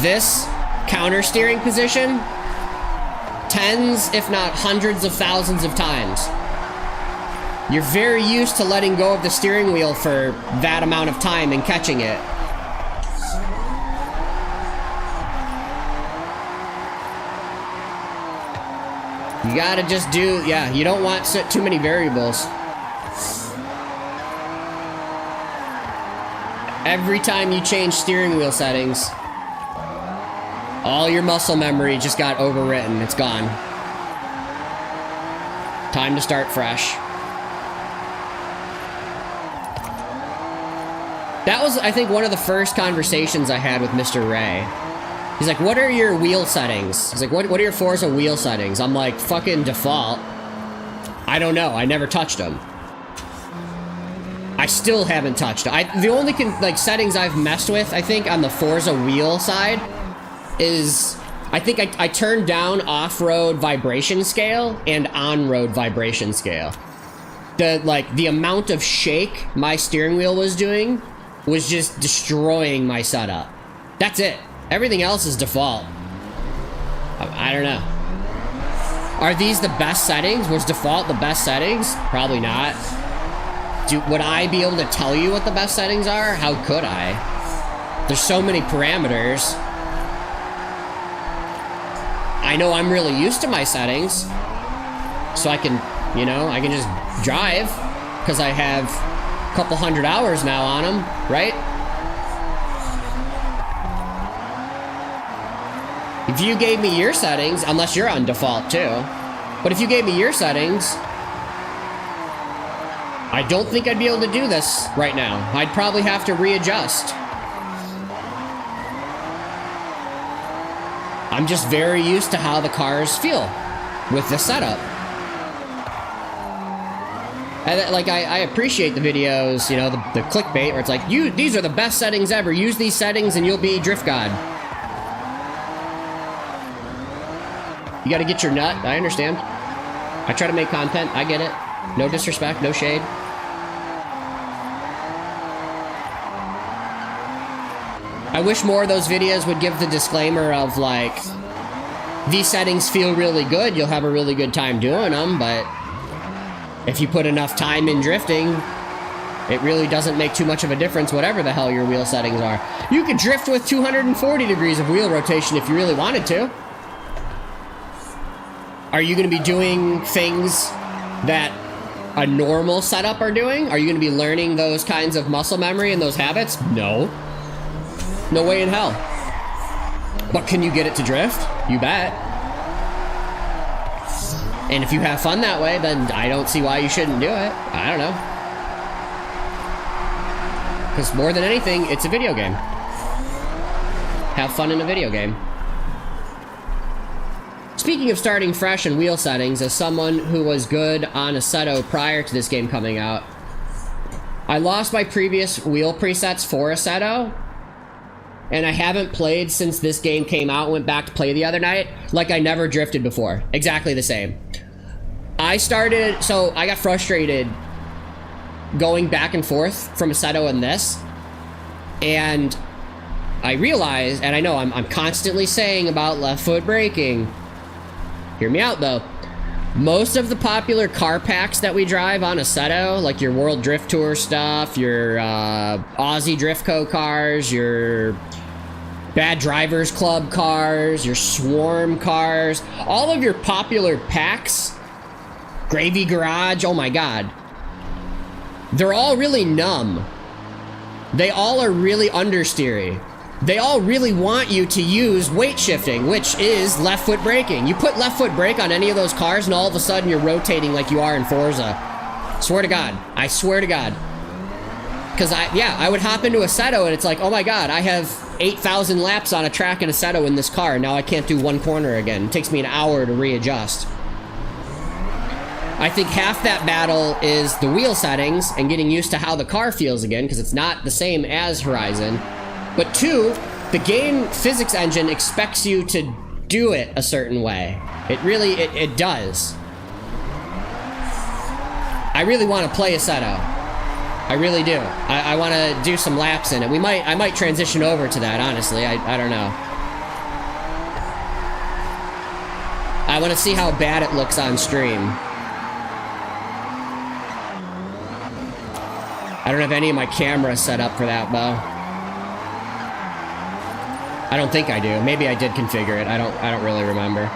this counter steering position tens, if not hundreds of thousands of times. You're very used to letting go of the steering wheel for that amount of time and catching it. You gotta just do, yeah, you don't want too many variables. Every time you change steering wheel settings, all your muscle memory just got overwritten. It's gone. Time to start fresh. That was, I think, one of the first conversations I had with Mr. Ray. He's like, what are your wheel settings? He's like, what are your Forza wheel settings? I'm like, fucking default. I don't know. I never touched them. I still haven't touched it. The only settings I've messed with, I think, on the Forza wheel side is, I think I turned down off-road vibration scale and on-road vibration scale. The amount of shake my steering wheel was doing was just destroying my setup. That's it. Everything else is default. I don't know. Are these the best settings? Was default the best settings? Probably not. Would I be able to tell you what the best settings are? How could I? There's so many parameters. I know I'm really used to my settings, so I can just drive, because I have a couple hundred hours now on them, right? If you gave me your settings, unless you're on default too, but if you gave me your settings, I don't think I'd be able to do this right now. I'd probably have to readjust. I'm just very used to how the cars feel with the setup. And like, I appreciate the videos, you know, the clickbait where it's like, these are the best settings ever. Use these settings and you'll be Drift God. You gotta get your nut. I understand. I try to make content. I get it. No disrespect, no shade. I wish more of those videos would give the disclaimer of like, these settings feel really good. You'll have a really good time doing them, but if you put enough time in drifting, it really doesn't make too much of a difference, whatever the hell your wheel settings are. You could drift with 240 degrees of wheel rotation if you really wanted to. Are you going to be doing things that a normal setup are doing? Are you going to be learning those kinds of muscle memory and those habits? No. No way in hell. But can you get it to drift? You bet. And if you have fun that way, then I don't see why you shouldn't do it. I don't know. Because more than anything, it's a video game. Have fun in a video game. Speaking of starting fresh in wheel settings, as someone who was good on Assetto prior to this game coming out, I lost my previous wheel presets for Assetto, and I haven't played since this game came out. Went back to play the other night, like I never drifted before. Exactly the same. I got frustrated going back and forth from Assetto and this, and I realized, and I know I'm constantly saying about left foot braking. Hear me out though. Most of the popular car packs that we drive on Assetto, like your World Drift Tour stuff, your Aussie Drift Co cars, your Bad Drivers Club cars, your Swarm cars, all of your popular packs, Gravy Garage, oh my god. They're all really numb. They all are really understeery. They all really want you to use weight shifting, which is left foot braking. You put left foot brake on any of those cars and all of a sudden you're rotating like you are in Forza. Swear to God. I swear to God. Because I would hop into Assetto and it's like, oh my god, I have 8,000 laps on a track in Assetto in this car. Now I can't do one corner again. It takes me an hour to readjust. I think half that battle is the wheel settings and getting used to how the car feels again, because it's not the same as Horizon. But two, the game physics engine expects you to do it a certain way. It really, it does. I really want to play Assetto. I really do. I want to do some laps in it. I might transition over to that, honestly. I don't know. I want to see how bad it looks on stream. I don't have any of my cameras set up for that, Bo. I don't think I do. Maybe I did configure it. I don't really remember.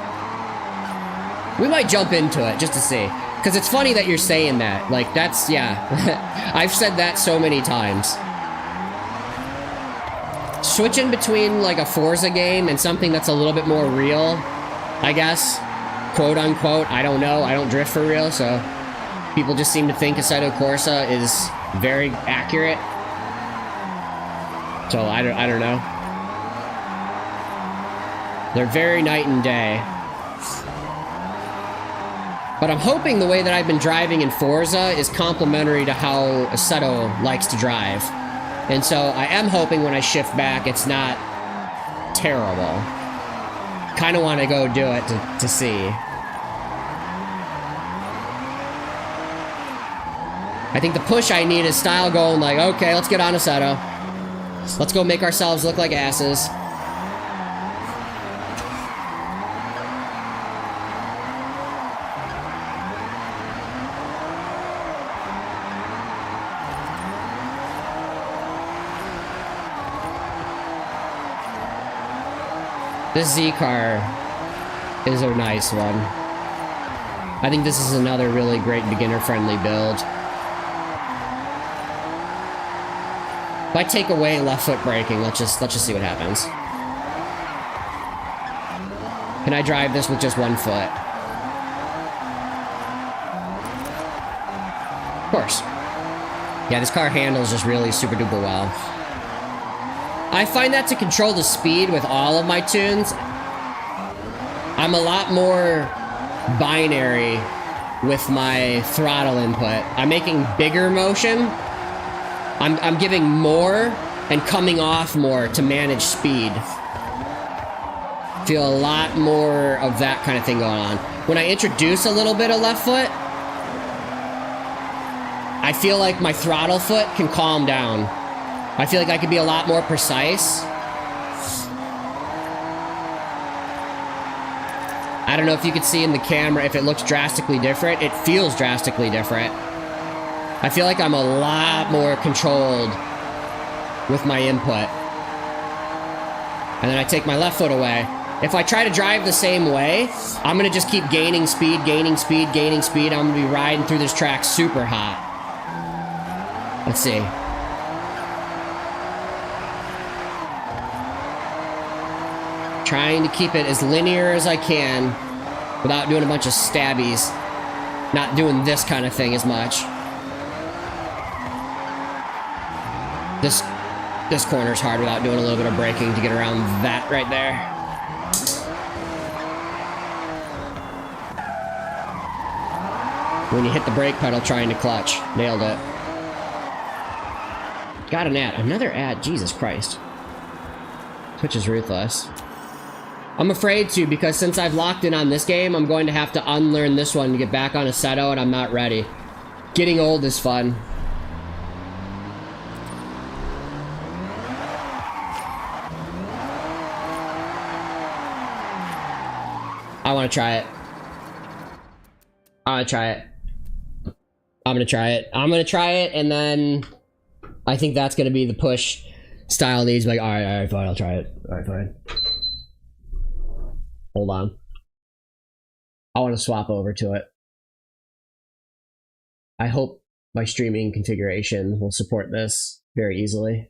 We might jump into it just to see. Because it's funny that you're saying that. Like, that's, yeah. I've said that so many times. Switching between, like, a Forza game and something that's a little bit more real, I guess. Quote unquote. I don't know. I don't drift for real, so people just seem to think Assetto Corsa is very accurate. So, I don't know. They're very night and day. But I'm hoping the way that I've been driving in Forza is complementary to how Assetto likes to drive. And so I am hoping when I shift back, it's not terrible. Kind of want to go do it to see. I think the push I need is style going like, okay, let's get on Assetto. Let's go make ourselves look like asses. This Z car is a nice one. I think this is another really great beginner-friendly build. If I take away left foot braking, let's just see what happens. Can I drive this with just one foot? Of course. Yeah, this car handles just really super duper well. I find that to control the speed with all of my tunes, I'm a lot more binary with my throttle input. I'm making bigger motion. I'm giving more and coming off more to manage speed. Feel a lot more of that kind of thing going on. When I introduce a little bit of left foot, I feel like my throttle foot can calm down. I feel like I could be a lot more precise. I don't know if you could see in the camera if it looks drastically different. It feels drastically different. I feel like I'm a lot more controlled with my input. And then I take my left foot away. If I try to drive the same way, I'm gonna just keep gaining speed, gaining speed, gaining speed. I'm gonna be riding through this track super hot. Let's see. Trying to keep it as linear as I can without doing a bunch of stabbies. Not doing this kind of thing as much. This corner's hard without doing a little bit of braking to get around that right there. When you hit the brake pedal trying to clutch. Nailed it. Got an ad. Another ad. Jesus Christ. Twitch is ruthless. I'm afraid to, because since I've locked in on this game, I'm going to have to unlearn this one to get back on Assetto, and I'm not ready. Getting old is fun. I want to try it. I want to try it. I'm going to try it. I'm going to try it, and then I think that's going to be the push style of these. Like, all right, fine, I'll try it. All right, fine. Hold on. I want to swap over to it. I hope my streaming configuration will support this very easily.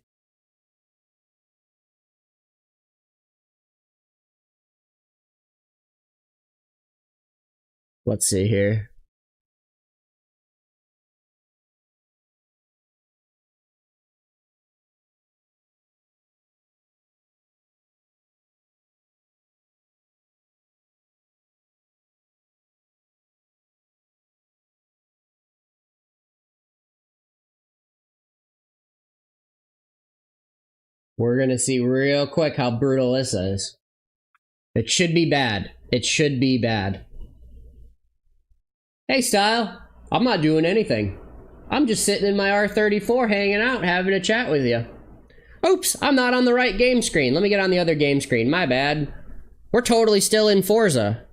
Let's see here. We're gonna see real quick how brutal this is. It should be bad. It should be bad. Hey, Style. I'm not doing anything. I'm just sitting in my R34 hanging out, having a chat with you. Oops, I'm not on the right game screen. Let me get on the other game screen. My bad. We're totally still in Forza.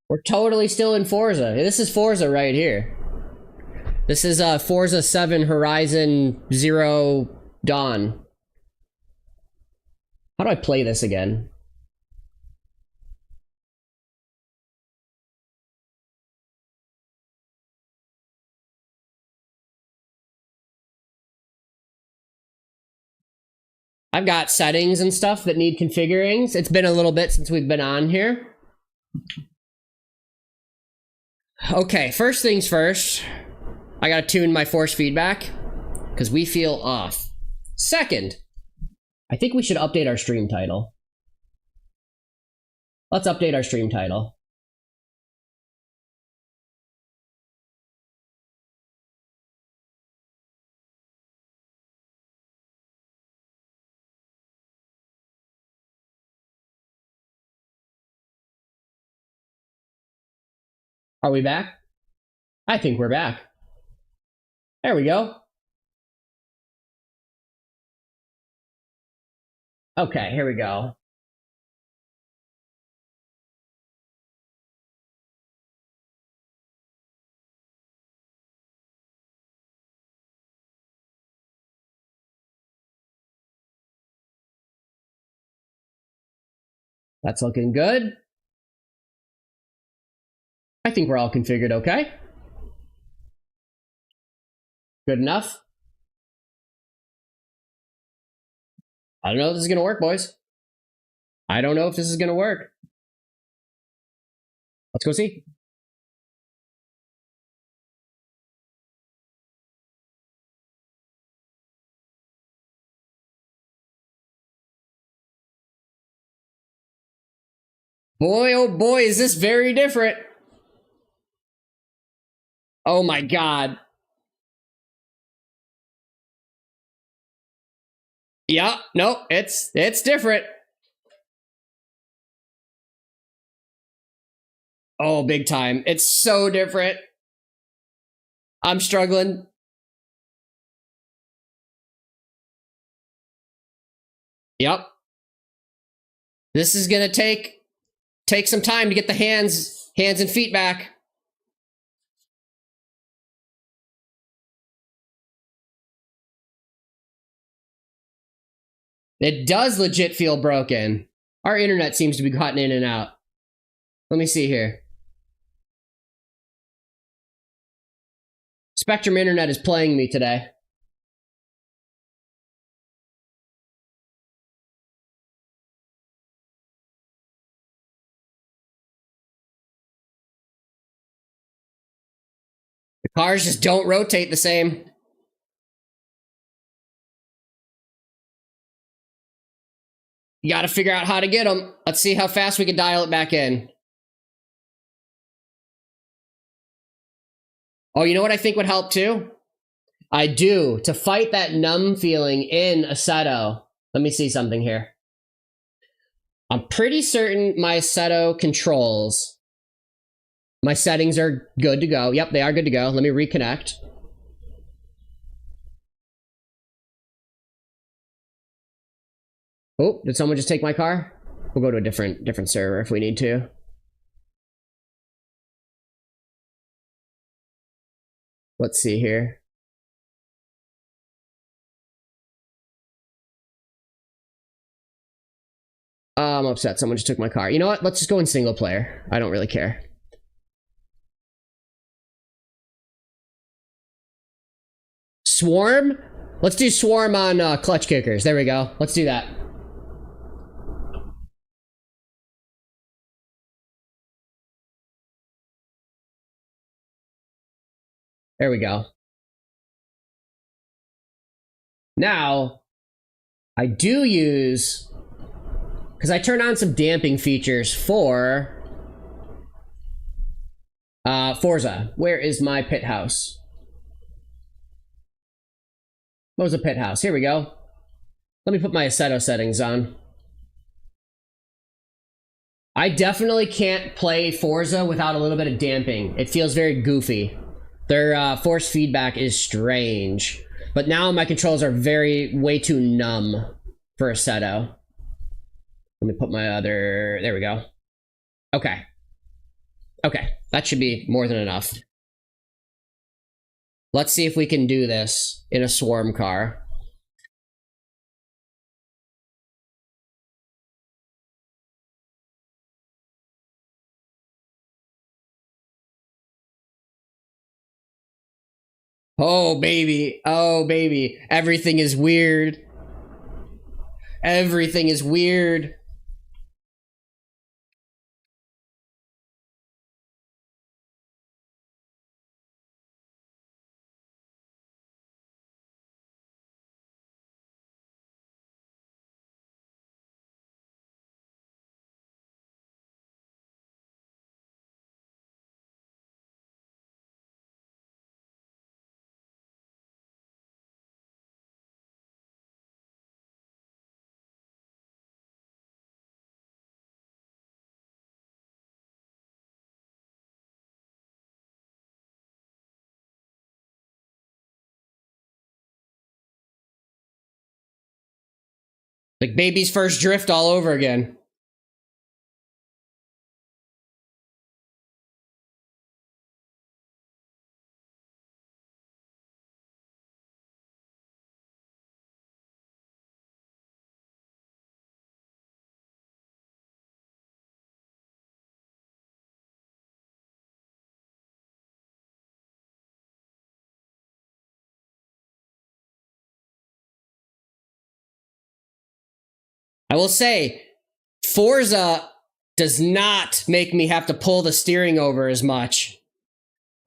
We're totally still in Forza. This is Forza right here. This is Forza 7 Horizon Zero Dawn. How do I play this again? I've got settings and stuff that need configuring. It's been a little bit since we've been on here. Okay, first things first. I gotta tune my force feedback because we feel off. Second, I think we should update our stream title. Let's update our stream title. Are we back? I think we're back. There we go. Okay, here we go. That's looking good. I think we're all configured okay. Good enough. I don't know if this is gonna work, boys. I don't know if this is gonna work. Let's go see. Boy, oh boy, is this very different. Oh my god. Yeah, no, it's different. Oh, big time. It's so different. I'm struggling. Yep. This is gonna take some time to get the hands and feet back. It does legit feel broken. Our internet seems to be cutting in and out. Let me see here. Spectrum Internet is playing me today. The cars just don't rotate the same. You gotta figure out how to get them. Let's see how fast we can dial it back in. Oh, you know what I think would help too? I do. To fight that numb feeling in Assetto. Let me see something here. I'm pretty certain my Assetto controls. My settings are good to go. Yep, they are good to go. Let me reconnect. Oh, did someone just take my car? We'll go to a different server if we need to. Let's see here. I'm upset. Someone just took my car. You know what? Let's just go in single player. I don't really care. Swarm? Let's do Swarm on clutch kickers. There we go. Let's do that. There we go. Now, I do use... because I turn on some damping features for... Forza. Where is my pit house? What was a pit house? Here we go. Let me put my Assetto settings on. I definitely can't play Forza without a little bit of damping. It feels very goofy. Their force feedback is strange. But now my controls are way too numb for Assetto. Let me put my other... there we go. Okay. Okay, that should be more than enough. Let's see if we can do this in a swarm car. Oh, baby. Oh, baby. Everything is weird. Everything is weird. Like baby's first drift all over again. I will say, Forza does not make me have to pull the steering over as much.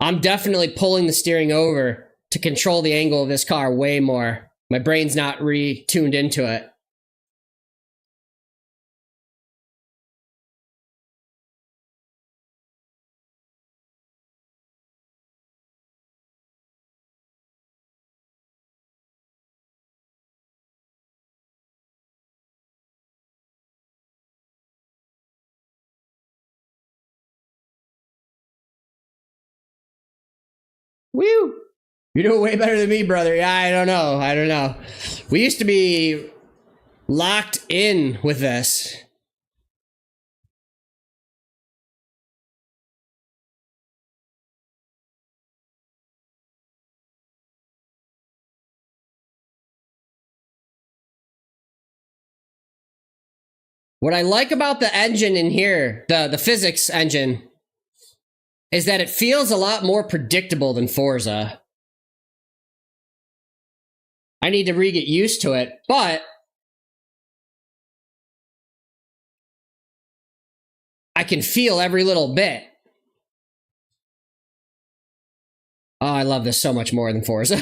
I'm definitely pulling the steering over to control the angle of this car way more. My brain's not re-tuned into it. Woo! You're doing way better than me, brother. Yeah, I don't know. We used to be locked in with this. What I like about the engine in here, the physics engine, is that it feels a lot more predictable than Forza. I need to get used to it, but I can feel every little bit. Oh, I love this so much more than Forza.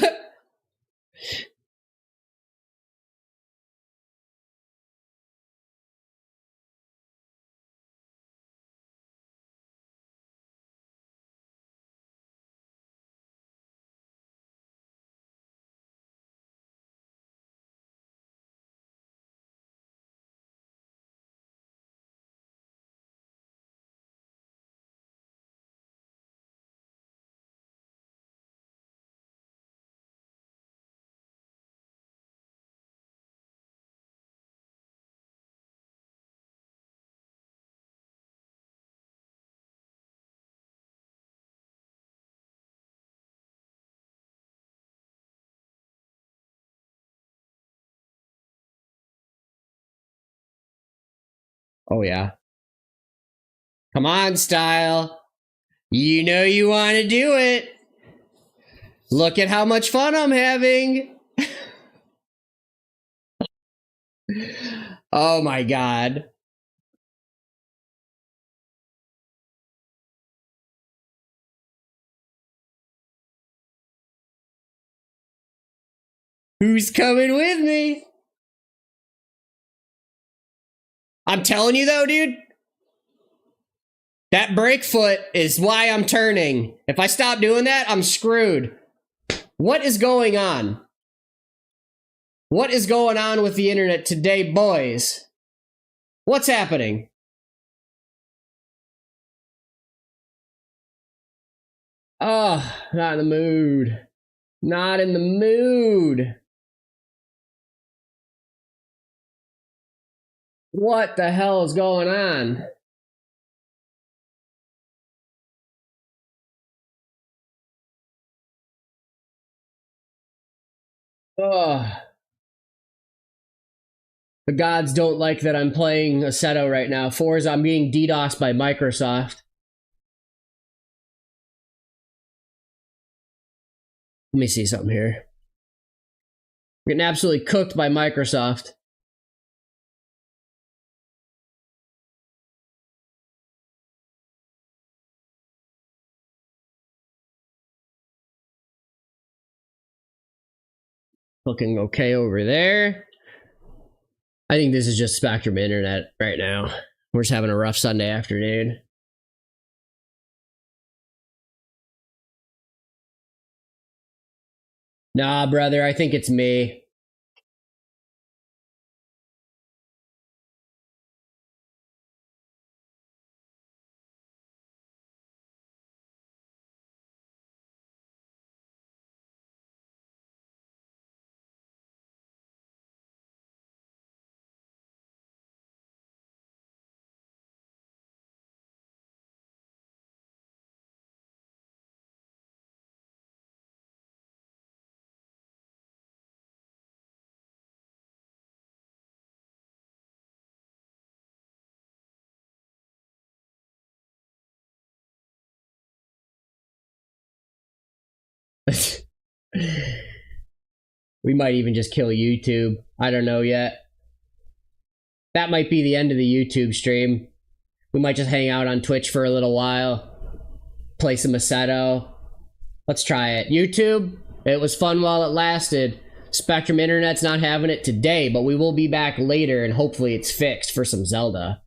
Oh, yeah. Come on, Style. You know you want to do it. Look at how much fun I'm having. Oh my god. Who's coming with me? I'm telling you though, dude. That brake foot is why I'm turning. If I stop doing that, I'm screwed. What is going on? What is going on with the internet today, boys? What's happening? Oh, not in the mood. Not in the mood. What the hell is going on? Oh. The gods don't like that I'm playing Assetto right now. Forza, I'm being DDoSed by Microsoft. Let me see something here. I'm getting absolutely cooked by Microsoft. Looking okay over there. I think this is just Spectrum Internet right now. We're just having a rough Sunday afternoon. Nah, brother, I think it's me. We might even just kill YouTube. I don't know yet. That might be the end of the YouTube stream. We might just hang out on Twitch for a little while. Play some Assetto. Let's try it. YouTube, it was fun while it lasted. Spectrum Internet's not having it today, but we will be back later and hopefully it's fixed for some Zelda.